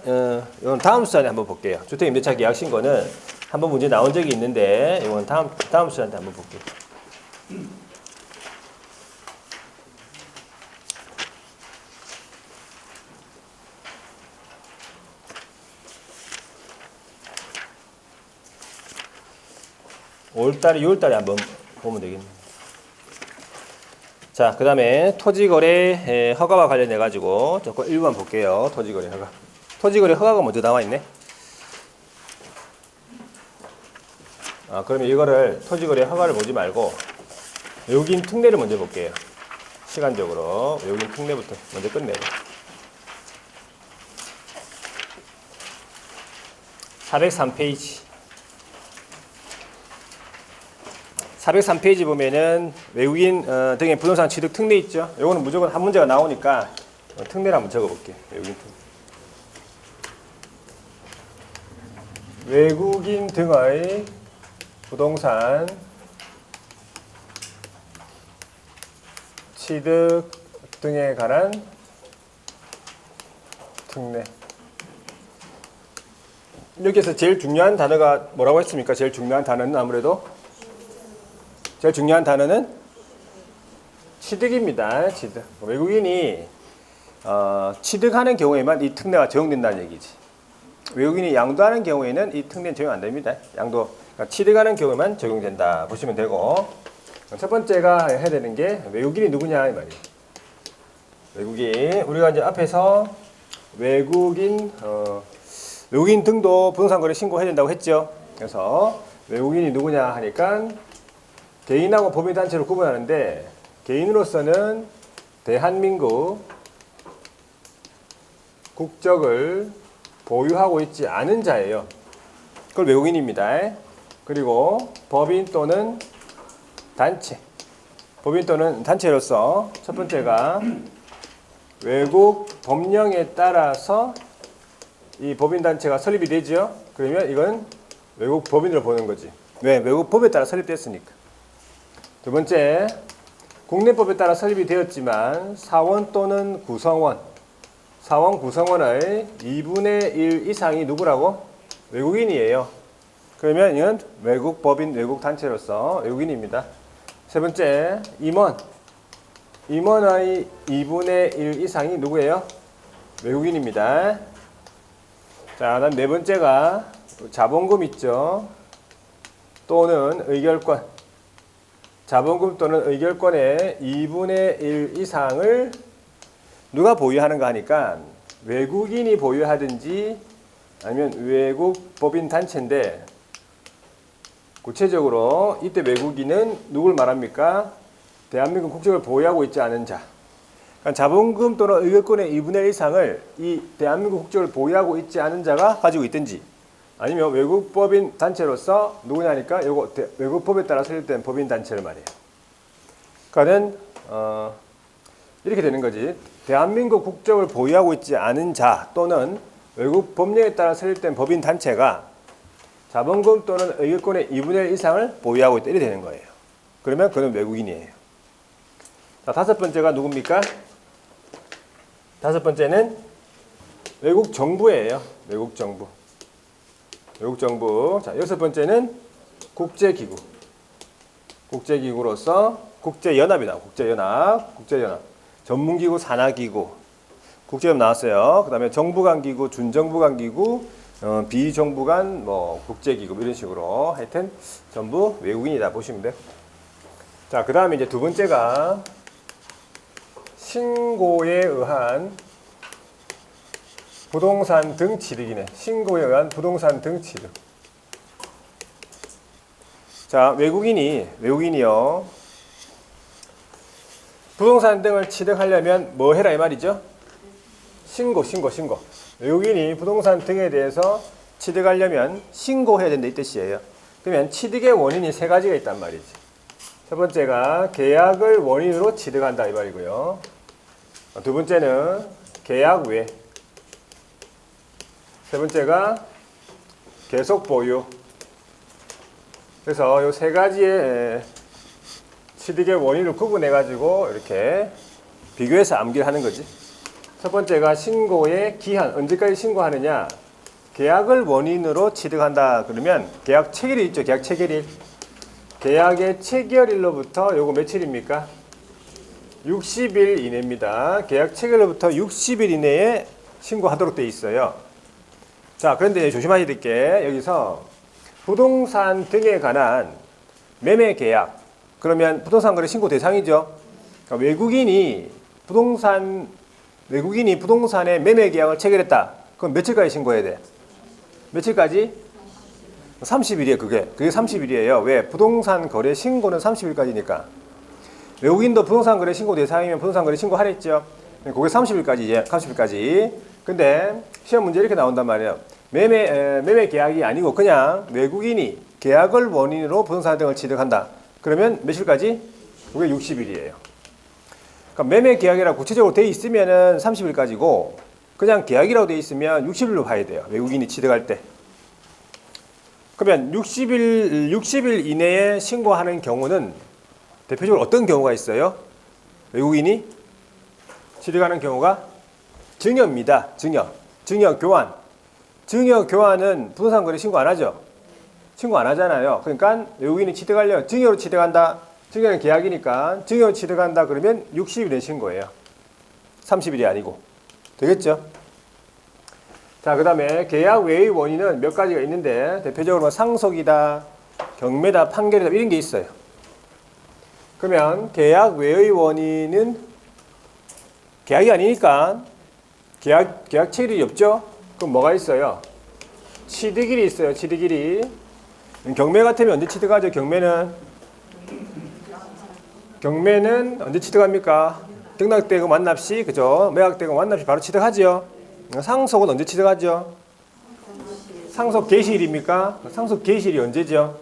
이건 다음 수단에 한번 볼게요. 주택임대차 계약 신고는 한번 문제 나온 적이 있는데 이건 다음 수단에 한번 볼게요. 5월달에 6월달에 한번 보면 되겠네. 자, 그 다음에 토지거래 허가와 관련해 가지고 조건 1번 볼게요. 토지거래 허가. 토지거래 허가가 먼저 나와 있네. 그러면 이거를 토지거래 허가를 보지 말고 외국인 특례를 먼저 볼게요. 시간적으로 외국인 특례부터 먼저 끝내고. 403페이지. 403페이지 보면은 외국인 등의 부동산 취득 특례 있죠. 요거는 무조건 한 문제가 나오니까 특례를 한번 적어볼게요. 외국인 등의 부동산 취득 등에 관한 특례. 여기에서 제일 중요한 단어가 뭐라고 했습니까? 제일 중요한 단어는 아무래도 제일 중요한 단어는 취득입니다. 취득. 외국인이 취득하는 경우에만 이 특례가 적용된다는 얘기지. 외국인이 양도하는 경우에는 이 특례는 적용 안 됩니다. 양도. 그러니까 취득하는 경우에만 적용된다 보시면 되고, 첫 번째가 해야 되는 게 외국인이 누구냐 이 말이에요. 외국인. 우리가 이제 앞에서 외국인 등도 부동산 거래 신고해야 된다고 했죠. 그래서 외국인이 누구냐 하니까 개인하고 법인단체로 구분하는데, 개인으로서는 대한민국 국적을 보유하고 있지 않은 자예요. 그걸 외국인입니다. 그리고 법인 또는 단체. 법인 또는 단체로서 첫 번째가 외국 법령에 따라서 이 법인단체가 설립이 되죠. 그러면 이건 외국 법인으로 보는 거지. 왜? 외국 법에 따라 설립됐으니까. 두 번째, 국내법에 따라 설립이 되었지만 사원 또는 구성원, 사원 구성원의 2분의 1 이상이 누구라고? 외국인이에요. 그러면 이건 외국 법인, 외국 단체로서 외국인입니다. 세 번째, 임원의 2분의 1 이상이 누구예요? 외국인입니다. 자, 그다음 네 번째가 자본금 있죠. 또는 의결권. 자본금 또는 의결권의 2분의 1 이상을 누가 보유하는가 하니까 외국인이 보유하든지 아니면 외국 법인 단체인데 구체적으로 이때 외국인은 누굴 말합니까? 대한민국 국적을 보유하고 있지 않은 자. 그러니까 자본금 또는 의결권의 2분의 1 이상을 이 대한민국 국적을 보유하고 있지 않은 자가 가지고 있든지 아니면 외국 법인 단체로서 누구냐니까 이거 외국 법에 따라 설립된 법인 단체를 말해요. 그러니까는 이렇게 되는 거지. 대한민국 국적을 보유하고 있지 않은 자 또는 외국 법령에 따라 설립된 법인 단체가 자본금 또는 의결권의 2분의 1 이상을 보유하고 있다. 이렇게 되는 거예요. 그러면 그는 외국인이에요. 자, 다섯 번째가 누굽니까? 다섯 번째는 외국 정부예요. 외국 정부. 외국 정부. 자, 여섯 번째는 국제기구. 국제기구로서 국제연합이다. 국제연합. 전문기구, 산하기구. 국제연합 나왔어요. 그 다음에 정부 간 기구, 준정부 간 기구, 비정부 간 국제기구 이런 식으로 하여튼 전부 외국인이다 보시면 돼요. 자, 그 다음에 이제 두 번째가 신고에 의한 부동산 등 취득이네. 신고에 의한 부동산 등 취득. 자, 외국인이요. 부동산 등을 취득하려면 뭐 해라 이 말이죠? 신고. 외국인이 부동산 등에 대해서 취득하려면 신고해야 된다 이 뜻이에요. 그러면 취득의 원인이 세 가지가 있단 말이지. 첫 번째가 계약을 원인으로 취득한다 이 말이고요. 두 번째는 계약 외. 세 번째가 계속 보유. 그래서 이 세 가지의 취득의 원인을 구분해 가지고 이렇게 비교해서 암기를 하는 거지. 첫 번째가 신고의 기한, 언제까지 신고하느냐. 계약을 원인으로 취득한다 그러면 계약 체결일 있죠. 계약 체결일. 계약의 체결일로부터 요거 며칠입니까? 60일 이내입니다. 계약 체결일로부터 60일 이내에 신고하도록 되어 있어요. 자, 그런데 조심하셔야 될 게 여기서 부동산 등에 관한 매매 계약. 그러면 부동산 거래 신고 대상이죠. 그러니까 외국인이 부동산의 매매 계약을 체결했다. 그럼 며칠까지 신고해야 돼? 며칠까지? 30일이에요, 그게 30일이에요. 왜? 부동산 거래 신고는 30일까지니까. 외국인도 부동산 거래 신고 대상이면 부동산 거래 신고 하랬죠. 그게 30일까지. 근데 시험 문제 이렇게 나온단 말이에요. 매매 계약이 아니고 그냥 외국인이 계약을 원인으로 부동산 등을 취득한다. 그러면 며칠까지? 그게 60일이에요. 그러니까 매매 계약이라고 구체적으로 돼 있으면은 30일까지고 그냥 계약이라고 돼 있으면 60일로 봐야 돼요. 외국인이 취득할 때. 그러면 60일 이내에 신고하는 경우는 대표적으로 어떤 경우가 있어요? 외국인이 취득하는 경우가 증여입니다. 증여 교환. 증여 교환은 부동산 거래 신고 안 하죠? 신고 안 하잖아요. 그러니까 외국인이 취득하려면 증여로 취득한다. 증여는 계약이니까 증여로 취득한다 그러면 60일에 신고예요. 30일이 아니고. 되겠죠? 자, 그 다음에 계약 외의 원인은 몇 가지가 있는데 대표적으로 상속이다, 경매다, 판결이다 이런 게 있어요. 그러면 계약 외의 원인은 계약이 아니니까 계약 체결이 없죠? 그럼 뭐가 있어요? 취득일이 있어요. 취득일이. 경매 같으면 언제 취득하죠? 경매는 언제 취득합니까? 등락되고 완납시, 그죠? 매각되고 완납시 바로 취득하죠. 상속은 언제 취득하죠? 상속 개시일입니까? 상속 개시일이 언제죠?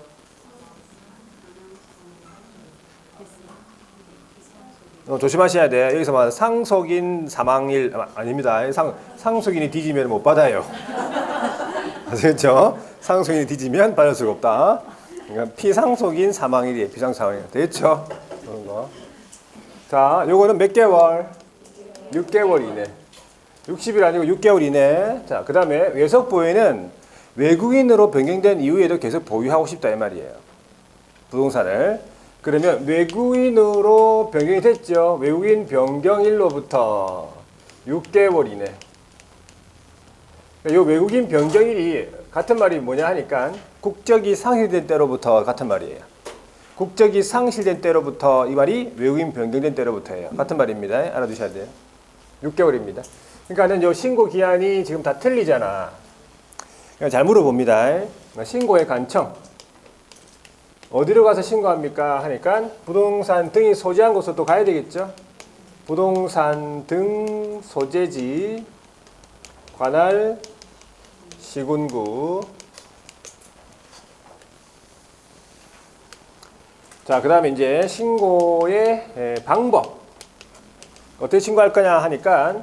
조심하셔야 돼. 여기서 말 상속인 사망일 아닙니다. 상속인이 뒤지면 못 받아요. 아시겠죠? 상속인이 뒤지면 받을 수가 없다. 그러니까 피상속인 사망일이에요. 피상사망일. 됐죠? 그런 거. 자, 요거는 몇 개월? 6개월 이내. 60일 아니고 6개월 이내. 자, 그 다음에 외석 보유는 외국인으로 변경된 이후에도 계속 보유하고 싶다 이 말이에요. 부동산을. 그러면 외국인으로 변경이 됐죠. 외국인 변경일로부터 6개월 이내. 이 외국인 변경일이 같은 말이 뭐냐 하니까 국적이 상실된 때로부터 같은 말이에요. 국적이 상실된 때로부터 이 말이 외국인 변경된 때로부터예요. 같은 말입니다. 알아두셔야 돼요. 6개월입니다. 그러니까는 이 신고 기한이 지금 다 틀리잖아. 그러니까 잘 물어봅니다. 신고의 간청. 어디로 가서 신고합니까? 하니까 부동산 등이 소재한 곳으로 또 가야 되겠죠. 부동산 등 소재지 관할 시군구. 자, 그 다음에 이제 신고의 방법. 어떻게 신고할 거냐 하니까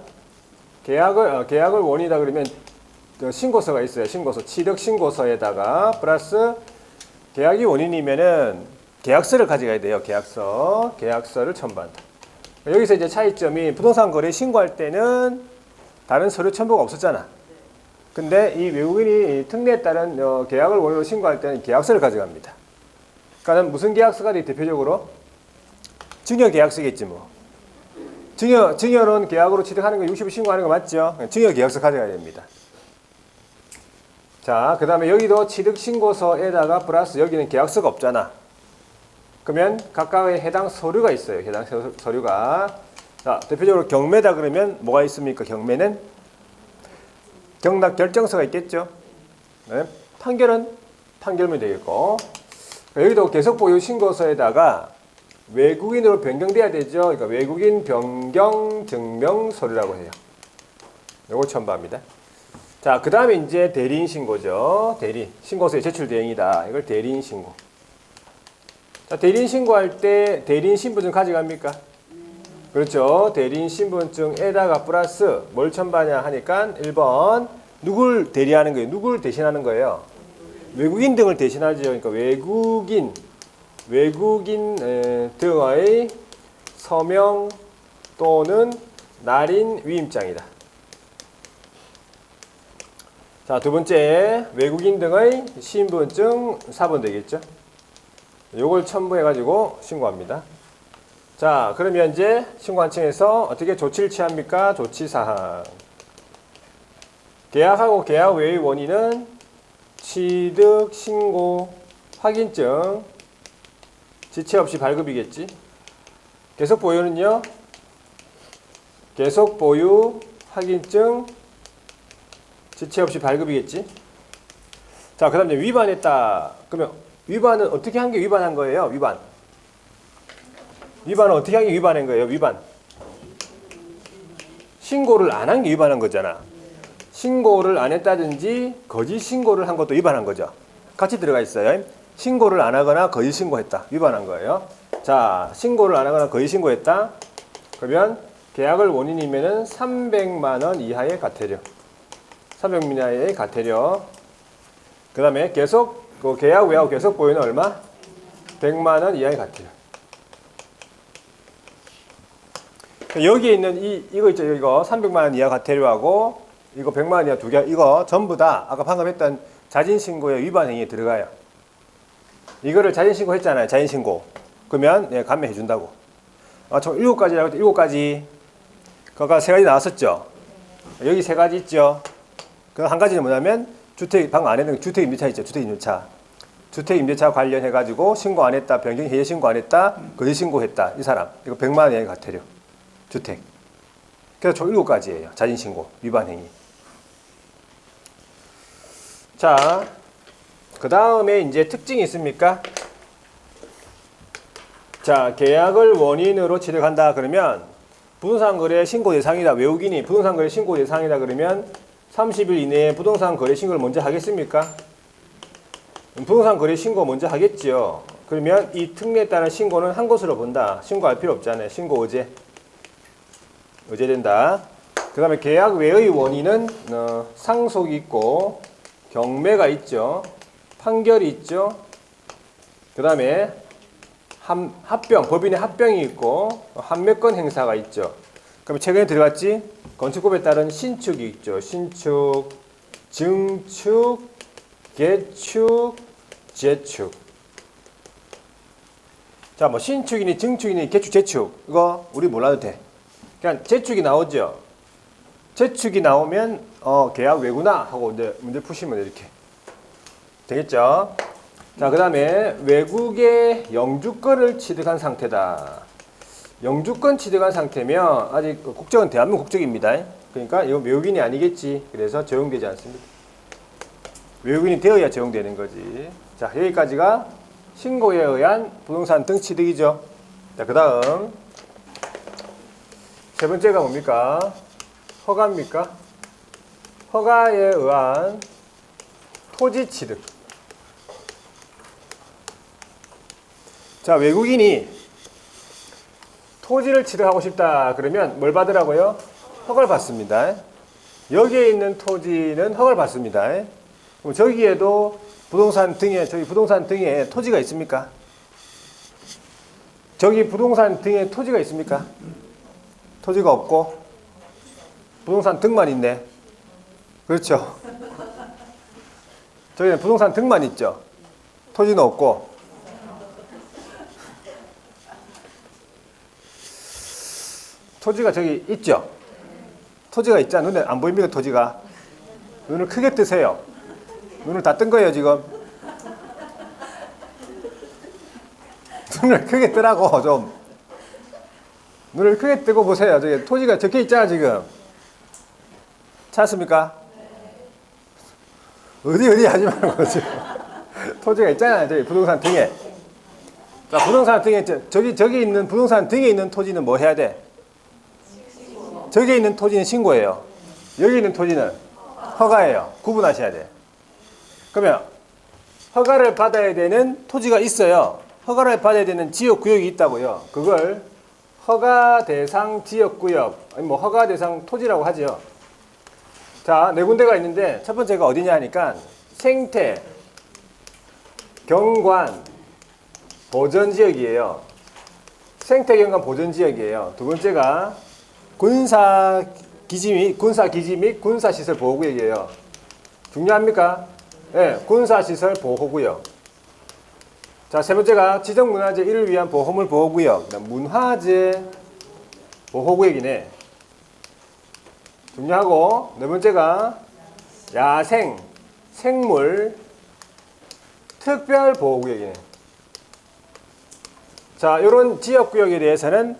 계약을 원이다 그러면 신고서가 있어요. 신고서. 취득 신고서에다가 플러스 계약이 원인이면은 계약서를 가져가야 돼요. 계약서를 첨부한다. 여기서 이제 차이점이 부동산 거래 신고할 때는 다른 서류 첨부가 없었잖아. 근데 이 외국인이 특례에 따른 계약을 원인으로 신고할 때는 계약서를 가져갑니다. 그러니까 무슨 계약서가 돼? 대표적으로 증여 계약서겠지 뭐. 증여는 계약으로 취득하는 거 60일 신고하는 거 맞죠? 증여 계약서 가져가야 됩니다. 자, 그 다음에 여기도 취득 신고서에다가 플러스 여기는 계약서가 없잖아. 그러면 각각의 해당 서류가 있어요. 해당 서류가. 자, 대표적으로 경매다 그러면 뭐가 있습니까? 경매는 경락 결정서가 있겠죠. 네. 판결은 판결문이 되겠고. 여기도 계속 보유 신고서에다가 외국인으로 변경돼야 되죠. 그러니까 외국인 변경 증명 서류라고 해요. 요거 첨부합니다. 자, 그 다음에 이제 대리인 신고죠. 대리인. 신고서에 제출 대행이다. 이걸 대리인 신고. 자, 대리인 신고할 때 대리인 신분증 가져갑니까? 그렇죠. 대리인 신분증에다가 플러스 뭘 첨부하냐 하니까 1번 누굴 대리하는 거예요? 누굴 대신하는 거예요? 외국인 등을 대신하죠. 그러니까 외국인 등의 서명 또는 날인 위임장이다. 자, 두 번째 외국인 등의 신분증 4번 되겠죠. 요걸 첨부해가지고 신고합니다. 자, 그러면 이제 신고한층에서 어떻게 조치를 취합니까? 조치사항. 계약하고 계약 외의 원인은 취득, 신고, 확인증, 지체 없이 발급이겠지. 계속 보유는요. 계속 보유, 확인증, 지체 없이 발급이겠지. 자, 그 다음에 위반했다. 그러면 위반은 어떻게 한 게 위반한 거예요? 위반은 어떻게 한 게 위반한 거예요? 위반. 신고를 안 한 게 위반한 거잖아. 신고를 안 했다든지 거짓 신고를 한 것도 위반한 거죠. 같이 들어가 있어요. 신고를 안 하거나 거짓 신고했다. 위반한 거예요. 자, 신고를 안 하거나 거짓 신고했다. 그러면 계약을 원인이면은 300만 원 이하의 과태료. 300만 원 이하의 과태료. 그 다음에 계속 그 계약 외하고 계속 보유는 얼마? 100만 원 이하의 과태료. 여기에 있는 이거 있죠. 이거 300만 원 이하 과태료하고 이거 100만 원 이하 두 개, 이거 전부 다 아까 방금 했던 자진신고의 위반 행위에 들어가요. 이거를 자진신고 했잖아요. 자진신고. 그러면 네, 감면해 준다고. 총 7가지라고 했더니 7가지. 그거 3가지 나왔었죠. 여기 3가지 있죠. 그 한 가지는 뭐냐면 주택 방금 안 했는 주택 임대차 있죠. 주택 임대차. 주택 임대차 관련해 가지고 신고 안 했다. 변경 해제 신고 안 했다. 거짓 신고했다. 이 사람. 이거 100만 원 이하의 과태료. 주택. 그래서 총 7가지예요. 자진신고 위반 행위. 자, 그 다음에 이제 특징이 있습니까? 자, 계약을 원인으로 취득한다 그러면 부동산 거래 신고 대상이다. 외국인이 부동산 거래 신고 대상이다 그러면 30일 이내에 부동산 거래 신고를 먼저 하겠습니까? 부동산 거래 신고 먼저 하겠지요. 그러면 이 특례에 따른 신고는 한 것으로 본다. 신고할 필요 없잖아요. 신고 의제된다. 그 다음에 계약 외의 원인은 상속이 있고 경매가 있죠. 판결이 있죠. 그 다음에 합병, 법인의 합병이 있고 환매권 행사가 있죠. 그럼 최근에 들어갔지? 건축법에 따른 신축이 있죠. 신축, 증축, 개축, 재축. 자, 뭐 신축이니 증축이니 개축, 재축 이거 우리 몰라도 돼. 그냥 재축이 나오죠. 재축이 나오면 계약 외구나 하고 이제 문제 푸시면 이렇게 되겠죠. 자, 그 다음에 외국의 영주권을 취득한 상태다. 영주권 취득한 상태면 아직 국적은 대한민국 국적입니다. 그러니까 이건 외국인이 아니겠지. 그래서 적용되지 않습니다. 외국인이 되어야 적용되는 거지. 자, 여기까지가 신고에 의한 부동산 등 취득이죠. 자, 그 다음 세 번째가 뭡니까? 허가입니까? 허가에 의한 토지 취득. 자, 외국인이 토지를 취득하고 싶다 그러면 뭘 받으라고요? 허가를 받습니다. 여기에 있는 토지는 허가를 받습니다. 그럼 저기에도 부동산 등에, 저기 부동산 등에 토지가 있습니까? 저기 부동산 등에 토지가 있습니까? 토지가 없고 부동산 등만 있네. 그렇죠? 저기는 부동산 등만 있죠. 토지는 없고. 토지가 저기 있죠. 토지가 있잖아. 눈에 안 보입니까? 토지가. 눈을 크게 뜨세요. 눈을 다 뜬 거예요 지금. 눈을 크게 뜨라고 좀. 눈을 크게 뜨고 보세요. 저기 토지가 적혀 있잖아 지금. 찾았습니까? 어디 하지 말고 지금. 토지가 있잖아요. 저기 부동산 등에. 자, 부동산 등에 저기 있는 부동산 등에 있는 토지는 뭐 해야 돼? 저기에 있는 토지는 신고예요. 여기 있는 토지는 허가예요. 구분하셔야 돼. 그러면 허가를 받아야 되는 토지가 있어요. 허가를 받아야 되는 지역구역이 있다고요. 그걸 허가 대상 지역구역, 아니 뭐 허가 대상 토지라고 하죠. 자, 네 군데가 있는데 첫 번째가 어디냐 하니까 생태, 경관, 보전지역이에요. 생태, 경관, 보전지역이에요. 두 번째가 군사기지 및 군사시설 보호구역이에요. 중요합니까? 네, 군사시설 보호구역. 자, 세 번째가 지정문화재 1을 위한 보호물 보호구역. 문화재 보호구역이네. 중요하고, 네 번째가 야생, 생물, 특별 보호구역이네. 자, 이런 지역구역에 대해서는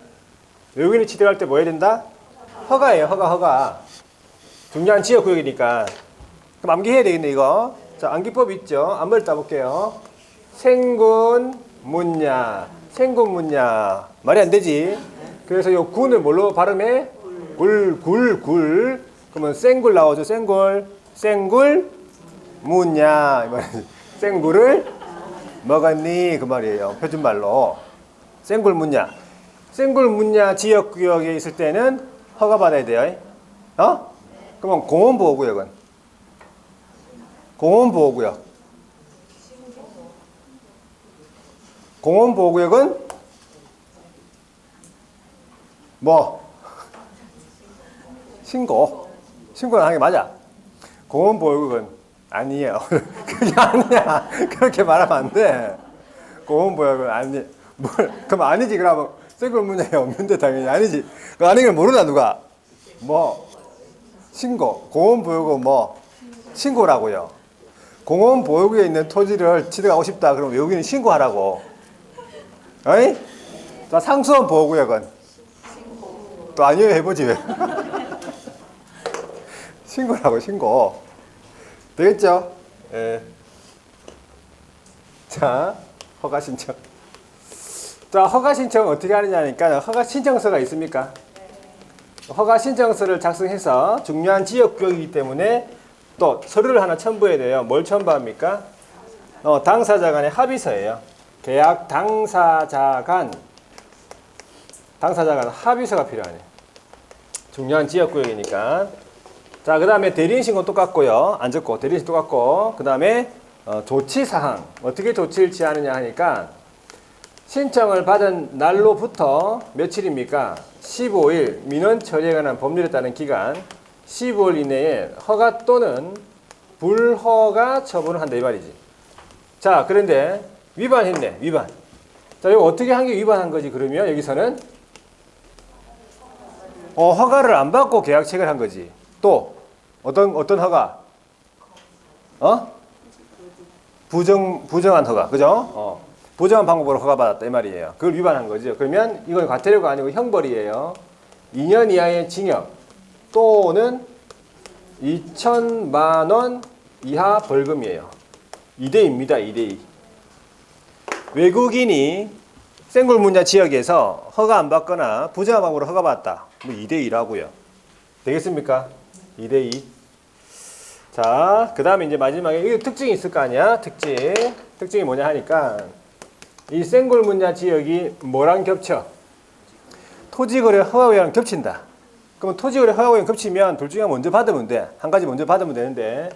외국인이 취득할 때 뭐 해야 된다? 허가예요. 허가. 중요한 지역구역이니까. 그럼 암기해야 되겠네 이거. 자, 암기법 있죠. 앞머리 따볼게요. 생군, 문야. 생군, 문야. 말이 안 되지. 그래서 이 군을 뭘로 발음해? 굴. 그러면 생굴 나오죠. 생굴, 문야. 이 말이지. 생굴을 먹었니? 그 말이에요. 표준말로. 생굴, 문야. 생굴, 문야 지역구역에 있을 때는 허가 받아야 돼요. 그러면 공원보호구역은? 공원보호구역은 뭐? 신고를 하는 게 맞아. 공원보호구역은 아니에요. 그게 아니야. 그렇게 말하면 안 돼. 공원보호구역은 아니. 그럼 아니지. 그러면 생굴 문야에 없는데 당연히 아니지. 그 아닌 걸 모르나 누가? 뭐? 신고. 공원보호구역은 뭐? 신고라고요. 공원보호구역에 있는 토지를 취득하고 싶다. 그럼 외국인이 신고하라고. 어이? 자, 상수원 보호구역은? 또 아니에요 해보지 왜. 신고라고 신고. 되겠죠? 예. 자, 허가 신청. 자, 허가 신청 어떻게 하느냐니까 허가 신청서가 있습니까? 허가 신청서를 작성해서 중요한 지역구역이기 때문에 또 서류를 하나 첨부해야 돼요. 뭘 첨부합니까? 당사자 간의 합의서예요. 계약 당사자 간 합의서가 필요하네. 중요한 지역구역이니까. 자, 그 다음에 대리인신고 똑같고요. 안 적고 대리인신 똑같고. 그 다음에 조치사항, 어떻게 조치를 취하느냐 하니까 신청을 받은 날로부터 며칠입니까? 15일, 민원 처리에 관한 법률에 따른 기간 15일 이내에 허가 또는 불허가 처분을 한다 이 말이지. 자, 그런데 위반했네, 위반. 자, 이거 어떻게 한 게 위반한 거지? 그러면 여기서는 허가를 안 받고 계약 체결한 거지. 또 어떤 허가? 부정한 허가, 그죠? 부정한 방법으로 허가받았다 이 말이에요. 그걸 위반한 거죠. 그러면 이건 과태료가 아니고 형벌이에요. 2년 이하의 징역 또는 2천만 원 이하 벌금이에요. 2대입니다. 2대2. 외국인이 생굴문자 지역에서 허가 안 받거나 부정한 방법으로 허가받았다. 뭐 2대2라고요. 되겠습니까? 2대2. 자, 그 다음에 이제 마지막에 이거 특징이 있을 거 아니야? 특징이 뭐냐 하니까 이 생굴문자 지역이 뭐랑 겹쳐? 토지거래 허가구역이랑 겹친다. 그러면 토지거래 허가구역 겹치면 둘 중에 먼저 받으면 돼. 한 가지 먼저 받으면 되는데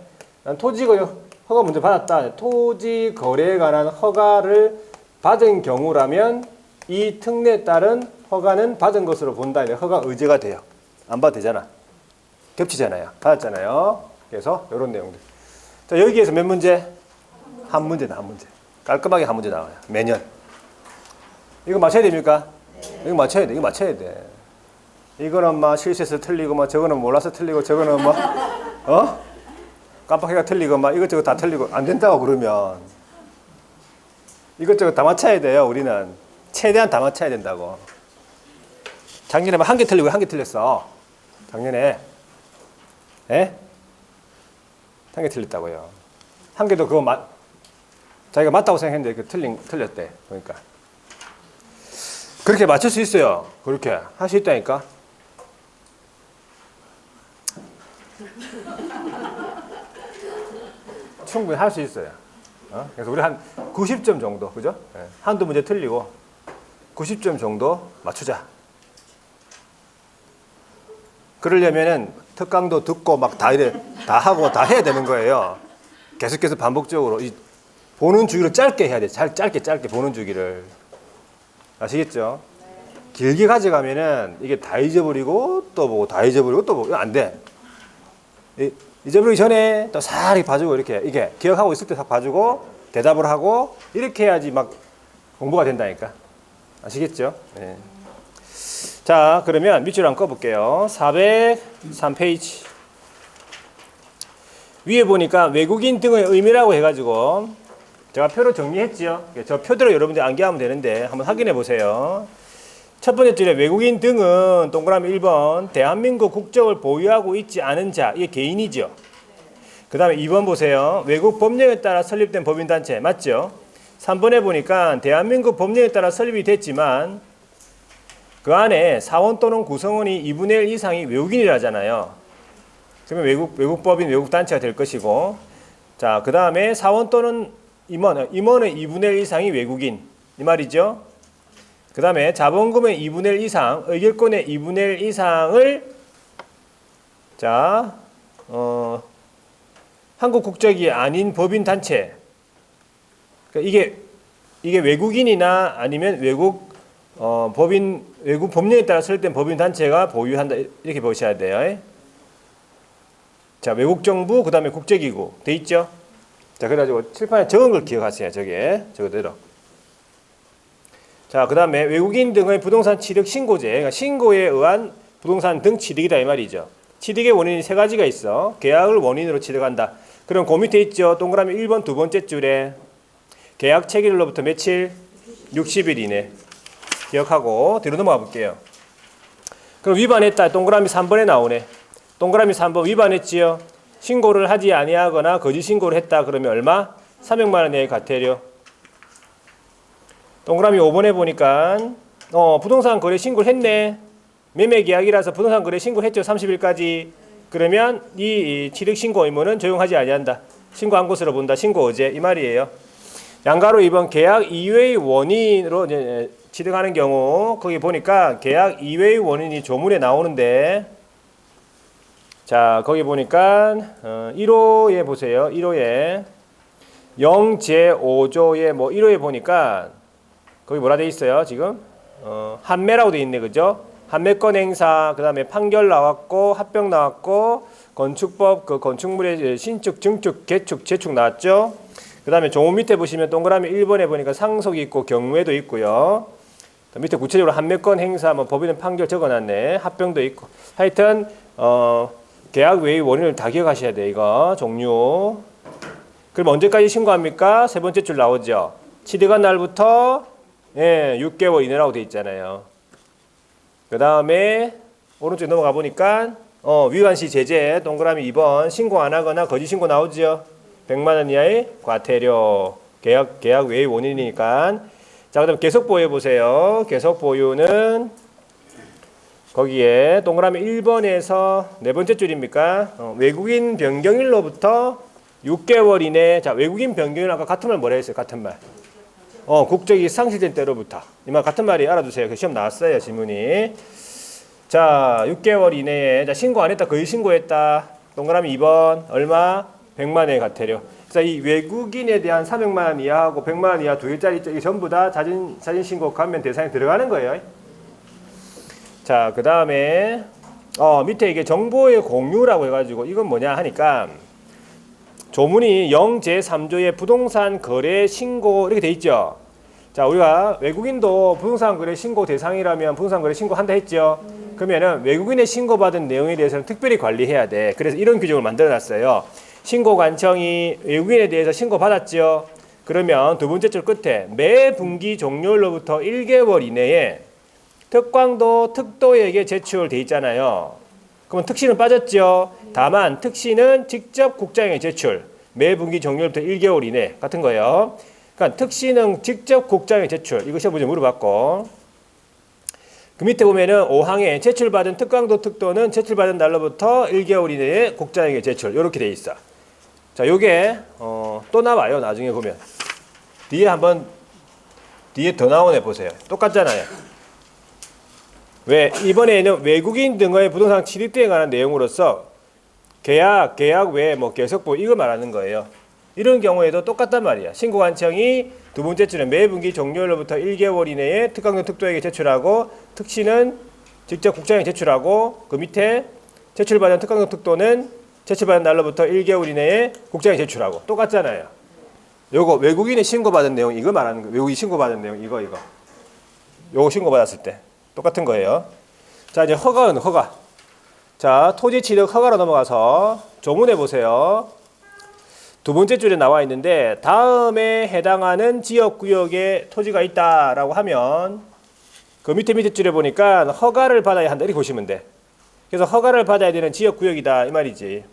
난 토지거래 허가 먼저 받았다. 토지거래에 관한 허가를 받은 경우라면 이 특례에 따른 허가는 받은 것으로 본다. 허가 의제가 돼요. 안 봐도 되잖아. 겹치잖아요. 받았잖아요. 그래서 이런 내용들. 자, 여기에서 몇 문제? 한 문제다. 한 문제. 깔끔하게 한 문제 나와요. 매년. 이거 맞춰야 됩니까? 이거 맞춰야 돼. 이거 맞춰야 돼. 이거는 막 실수해서 틀리고 막 저거는 몰라서 틀리고 저거는 뭐 깜빡이가 틀리고 막 이것저것 다 틀리고 안 된다고 그러면 이것저것 다 맞춰야 돼요. 우리는 최대한 다 맞춰야 된다고. 작년에 막 한 개 틀리고 한 개 틀렸어. 작년에 한 개 틀렸다고요. 한 개도 그거 자기가 맞다고 생각했는데 틀렸대. 그러니까 그렇게 맞출 수 있어요. 그렇게 할 수 있다니까. 충분히 할 수 있어요. 그래서 우리 한 90점 정도, 그죠? 한두 문제 틀리고 90점 정도 맞추자. 그러려면은 특강도 듣고 막 다 하고 다 해야 되는 거예요. 계속해서 반복적으로 보는 주기를 짧게 해야 돼. 짧게 보는 주기를. 아시겠죠? 길게 가져가면은 이게 다 잊어버리고 또 보고 다 잊어버리고 또 보고 안 돼. 잊어버리기 전에 또 싹 봐주고 이게 기억하고 있을 때 싹 봐주고 대답을 하고 이렇게 해야지 막 공부가 된다니까. 아시겠죠? 네. 자, 그러면 밑줄 한번 꺼볼게요. 403페이지. 위에 보니까 외국인 등의 의미라고 해가지고 제가 표로 정리했죠. 저 표대로 여러분들 암기하면 되는데 한번 확인해 보세요. 첫 번째 줄에 외국인 등은 동그라미 1번 대한민국 국적을 보유하고 있지 않은 자, 이게 개인이죠. 그 다음에 2번 보세요. 외국 법령에 따라 설립된 법인단체 맞죠? 3번에 보니까 대한민국 법령에 따라 설립이 됐지만 그 안에 사원 또는 구성원이 2분의 1 이상이 외국인이라잖아요. 그러면 외국 법인, 외국 단체가 될 것이고, 자, 그 다음에 사원 또는 임원의 2분의 1 이상이 외국인 이 말이죠. 그 다음에 자본금의 2분의 1 이상, 의결권의 2분의 1 이상을 자, 한국 국적이 아닌 법인 단체. 그러니까 이게 외국인이나 아니면 외국 법령에 따라 설립된 법인 단체가 보유한다 이렇게 보셔야 돼요. 자, 외국 정부 그다음에 국제기구 돼 있죠. 자, 그래가지고 칠판에 적은 걸 기억하세요. 저거대로. 자, 그다음에 외국인 등의 부동산 취득 신고제, 그러니까 신고에 의한 부동산 등 취득이다 이 말이죠. 취득의 원인이 세 가지가 있어. 계약을 원인으로 취득한다. 그럼 그 밑에 있죠. 동그라미 1번 두 번째 줄에 계약 체결일로부터 며칠? 60일 이내. 기억하고 뒤로 넘어가 볼게요. 그럼 위반했다. 동그라미 3번에 나오네. 동그라미 3번 위반했지요. 신고를 하지 아니하거나 거짓 신고를 했다. 그러면 얼마? 300만 원 이하의 과태료. 동그라미 5번에 보니까 부동산 거래 신고를 했네. 매매 계약이라서 부동산 거래 신고를 했죠. 30일까지. 그러면 이 취득 신고 의무는 적용하지 아니한다. 신고한 것으로 본다. 신고 의제 이 말이에요. 양가로 2번 계약 이외의 원인으로 이제 취득하는 경우 거기 보니까 계약 이외의 원인이 조문에 나오는데 자, 거기 보니까 1호에 보세요. 1호에 0제5조의 뭐 1호에 보니까 거기 뭐라 돼 있어요 지금? 한매라고 돼 있네, 그죠? 한매권 행사, 그 다음에 판결 나왔고 합병 나왔고 건축법 그 건축물의 신축, 증축, 개축, 재축 나왔죠? 그 다음에 조문 밑에 보시면 동그라미 1번에 보니까 상속이 있고 경무에도 있고요. 밑에 구체적으로 한매권 행사, 뭐 법인은 판결 적어놨네. 합병도 있고. 하여튼 계약 외의 원인을 다 기억하셔야 돼. 이거 종류. 그럼 언제까지 신고합니까? 세 번째 줄 나오죠. 취득한 날부터 6개월 이내라고 돼 있잖아요. 그 다음에 오른쪽에 넘어가 보니까 위반시 제재 동그라미 2번 신고 안 하거나 거짓 신고 나오죠. 100만 원 이하의 과태료. 계약 외의 원인이니까. 자, 그다음 계속 보유 보세요. 계속 보유는 거기에 동그라미 1번에서 네 번째 줄입니까? 외국인 변경일로부터 6개월 이내. 자, 외국인 변경일 아까 같은 말 뭐라 했어요? 같은 말. 국적이 상실된 때로부터. 이 말 같은 말이 알아두세요. 그 시험 나왔어요, 지문이. 자, 6개월 이내에 자, 신고 안 했다. 거의 신고했다. 동그라미 2번. 얼마? 100만 원의 과태료. 그래서 이 외국인에 대한 400만 원 이하하고 100만 원 이하 두 개짜리 이 전부 다 사진 신고 감면 대상에 들어가는 거예요. 자, 그 다음에 밑에 이게 정보의 공유라고 해가지고 이건 뭐냐 하니까 조문이 0제3조의 부동산 거래 신고 이렇게 돼 있죠. 자, 우리가 외국인도 부동산 거래 신고 대상이라면 부동산 거래 신고한다 했죠. 그러면은 외국인의 신고받은 내용에 대해서는 특별히 관리해야 돼. 그래서 이런 규정을 만들어 놨어요. 신고관청이 외국인에 대해서 신고받았죠. 그러면 두 번째 줄 끝에 매 분기 종료일로부터 1개월 이내에 특광도 특도에게 제출돼 있잖아요. 그러면 특시는 빠졌죠. 다만 특시는 직접 국장에게 제출. 매 분기 종료일부터 1개월 이내 같은 거예요. 그러니까 특시는 직접 국장에 제출. 이거 시험 문제 물어봤고. 그 밑에 보면은 5항에 제출받은 특광도 특도는 제출받은 날로부터 1개월 이내에 국장에게 제출. 이렇게 돼 있어. 자, 요게 또 나와요. 나중에 보면 뒤에 더 나오네 보세요. 똑같잖아요. 왜 이번에는 외국인 등의 부동산 취득대에 관한 내용으로서 계약 외에 뭐 계속보 이거 말하는 거예요. 이런 경우에도 똑같단 말이야. 신고관청이 두 번째 줄에 매 분기 종료일로부터 1개월 이내에 특강도 특도에게 제출하고 특시는 직접 국장에 제출하고 그 밑에 제출받은 특강도 특도는 제출받은 날로부터 1개월 이내에 국장에 제출하고 똑같잖아요. 요거 외국인이 신고받은 내용 이거 말하는 거예요. 외국인 신고받은 내용 이거 요거 신고받았을 때 똑같은 거예요. 자, 이제 허가는 허가. 자, 토지 취득 허가로 넘어가서 조문해 보세요. 두 번째 줄에 나와 있는데 다음에 해당하는 지역구역에 토지가 있다라고 하면 그 밑에 줄에 보니까 허가를 받아야 한다 이렇게 보시면 돼. 그래서 허가를 받아야 되는 지역구역이다 이 말이지.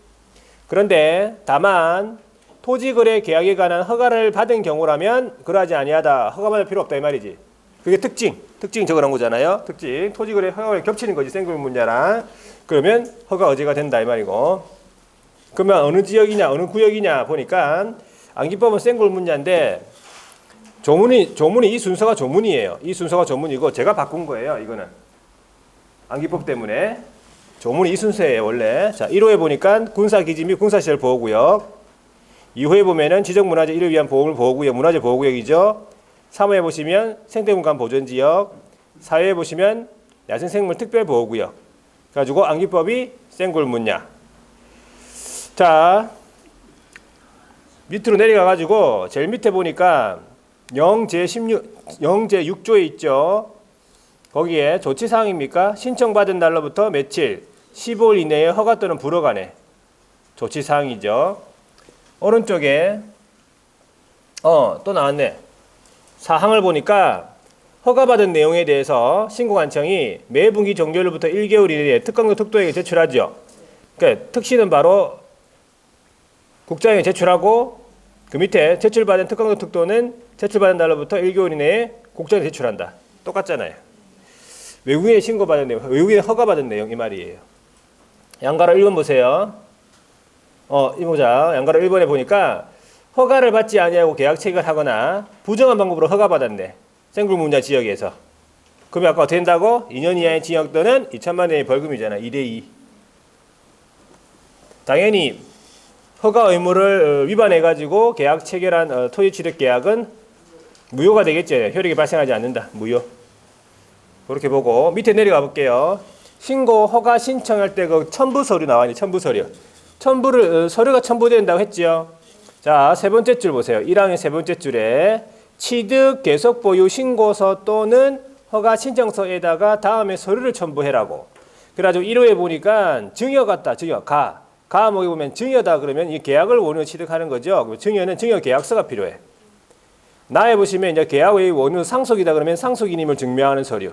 그런데 다만 토지거래 계약에 관한 허가를 받은 경우라면 그러하지 아니하다. 허가받을 필요 없다 이 말이지. 그게 특징 적어놓은 거잖아요. 특징 토지거래 허가가 겹치는 거지 생굴문자랑. 그러면 허가 의제가 된다 이 말이고. 그러면 어느 지역이냐 어느 구역이냐 보니까 안기법은 생굴문자인데 조문이 이 순서가 조문이에요. 이 순서가 조문이고 제가 바꾼 거예요. 이거는 안기법 때문에 조문이 이 순서예요 원래. 자, 1호에 보니까 군사기지 및 군사시설 보호구역, 2호에 보면은 지정문화재 이를 위한 보호구역 문화재 보호구역이죠. 3호에 보시면 생태공간 보존지역, 4호에 보시면 야생생물 특별보호구역. 그래가지고 안기법이 생굴문야. 자, 밑으로 내려가가지고 제일 밑에 보니까 0제6조에 있죠. 거기에 조치사항입니까? 신청받은 날로부터 며칠 15일 이내에 허가 또는 불허간에 조치사항이죠. 오른쪽에 또 나왔네. 사항을 보니까 허가받은 내용에 대해서 신고관청이 매 분기 종료일부터 1개월 이내에 특강도 특도에게 제출하죠. 그러니까 특시는 바로 국장에게 제출하고 그 밑에 제출받은 특강도 특도는 제출받은 날로부터 1개월 이내에 국장에 제출한다. 똑같잖아요. 외국인에 신고받은 내용, 외국인에 허가받은 내용 이 말이에요. 양가로 1번 보세요. 이보자. 양가로 1번에 보니까 허가를 받지 아니하고 계약 체결 하거나 부정한 방법으로 허가받았네. 생굴문자 지역에서. 그러면 아까 어떻게 된다고? 2년 이하의 징역 또는 2천만 원의 벌금이잖아. 2대2. 당연히 허가 의무를 위반해 가지고 계약 체결한 토지 취득 계약은 무효가 되겠죠. 효력이 발생하지 않는다. 무효. 그렇게 보고 밑에 내려가 볼게요. 신고 허가 신청할 때 그 첨부 서류 나와 있네. 첨부 서류. 서류가 첨부된다고 했지요. 자, 세 번째 줄 보세요. 1항의 세 번째 줄에 취득 계속 보유 신고서 또는 허가 신청서에다가 다음에 서류를 첨부해라고. 그래가지고 1호에 보니까 증여 같다. 증여. 가목에 보면 증여다 그러면 이 계약을 원인으로 취득하는 거죠. 증여는 증여 계약서가 필요해. 나에 보시면 이제 계약의 원인으로 상속이다 그러면 상속인임을 증명하는 서류.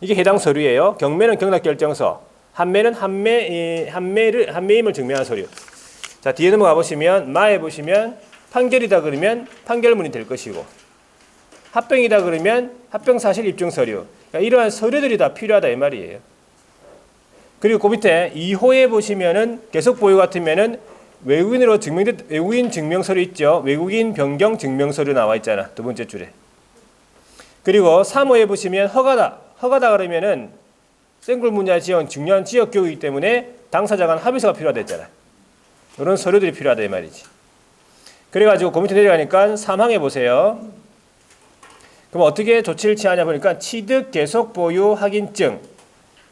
이게 해당 서류예요. 경매는 경락결정서, 한매는 한매임을 증명하는 서류. 자, 뒤에 넘어가 보시면 마에 보시면 판결이다 그러면 판결문이 될 것이고, 합병이다 그러면 합병사실 입증 서류. 그러니까 이러한 서류들이 다 필요하다 이 말이에요. 그리고 그 밑에 2호에 보시면은 계속 보유 같으면은 외국인으로 증명된 외국인 증명 서류 있죠. 외국인 변경 증명 서류 나와 있잖아. 두 번째 줄에. 그리고 3호에 보시면 허가다 그러면은 생굴 문야 지원 중요한 지역 교육이기 때문에 당사자 간 합의서가 필요하댔잖아. 이런 서류들이 필요하다 이 말이지. 그래가지고 그 밑에 내려가니까 3항에 보세요. 그럼 어떻게 조치를 취하냐 보니까 취득 계속 보유 확인증,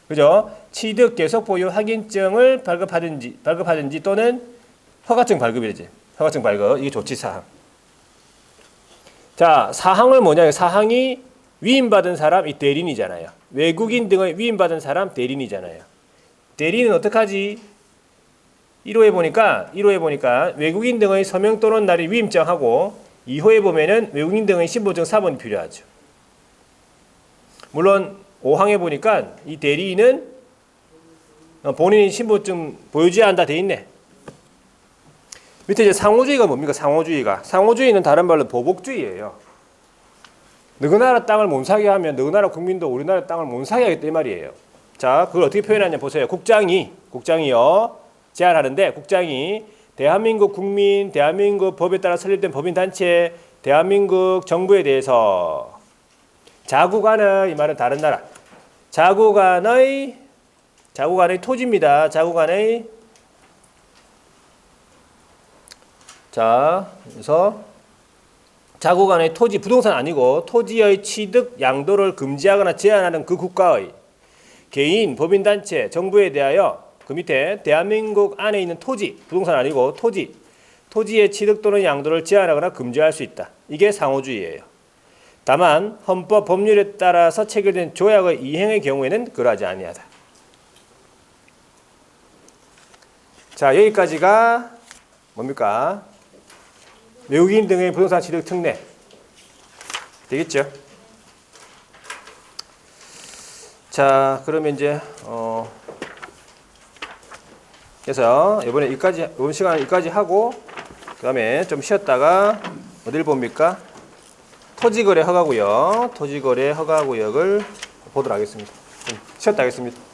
그죠? 취득 계속 보유 확인증을 발급하든지 또는 허가증 발급이지. 허가증 발급 이게 조치 사항. 자, 사항을 뭐냐? 사항이 위임받은 사람 이 대리인이잖아요. 외국인 등의 위임받은 사람 대리인이잖아요. 대리인은 어떡하지? 1호에 보니까 외국인 등의 서명 또는 날이 위임장하고 2호에 보면은 외국인 등의 신분증 4번이 필요하죠. 물론 5항에 보니까 이 대리인은 본인이 신분증 보여줘야 한다 돼 있네. 밑에 이제 상호주의가 뭡니까? 상호주의는 다른 말로 보복주의예요. 너그 나라 땅을 못 사게 하면 너그 나라 국민도 우리나라 땅을 못 사게 하겠다 이 말이에요. 자, 그걸 어떻게 표현하냐 보세요. 국장이요. 제안하는데 국장이 대한민국 국민, 대한민국 법에 따라 설립된 법인단체, 대한민국 정부에 대해서 자구간의 이 말은 다른 나라 자구간의 토지입니다. 그래서 자구간의 토지, 부동산 아니고 토지의 취득, 양도를 금지하거나 제한하는 그 국가의 개인, 법인단체, 정부에 대하여 그 밑에 대한민국 안에 있는 토지, 부동산 아니고 토지의 취득 또는 양도를 제한하거나 금지할 수 있다. 이게 상호주의예요. 다만 헌법 법률에 따라서 체결된 조약의 이행의 경우에는 그러하지 아니하다. 자, 여기까지가 뭡니까? 외국인 등의 부동산 취득 특례 되겠죠? 자, 그러면 이제 그래서 이번 시간 여기까지 하고 그다음에 좀 쉬었다가 어딜 봅니까? 토지거래 허가구역, 토지거래 허가구역을 보도록 하겠습니다. 좀 쉬었다 하겠습니다.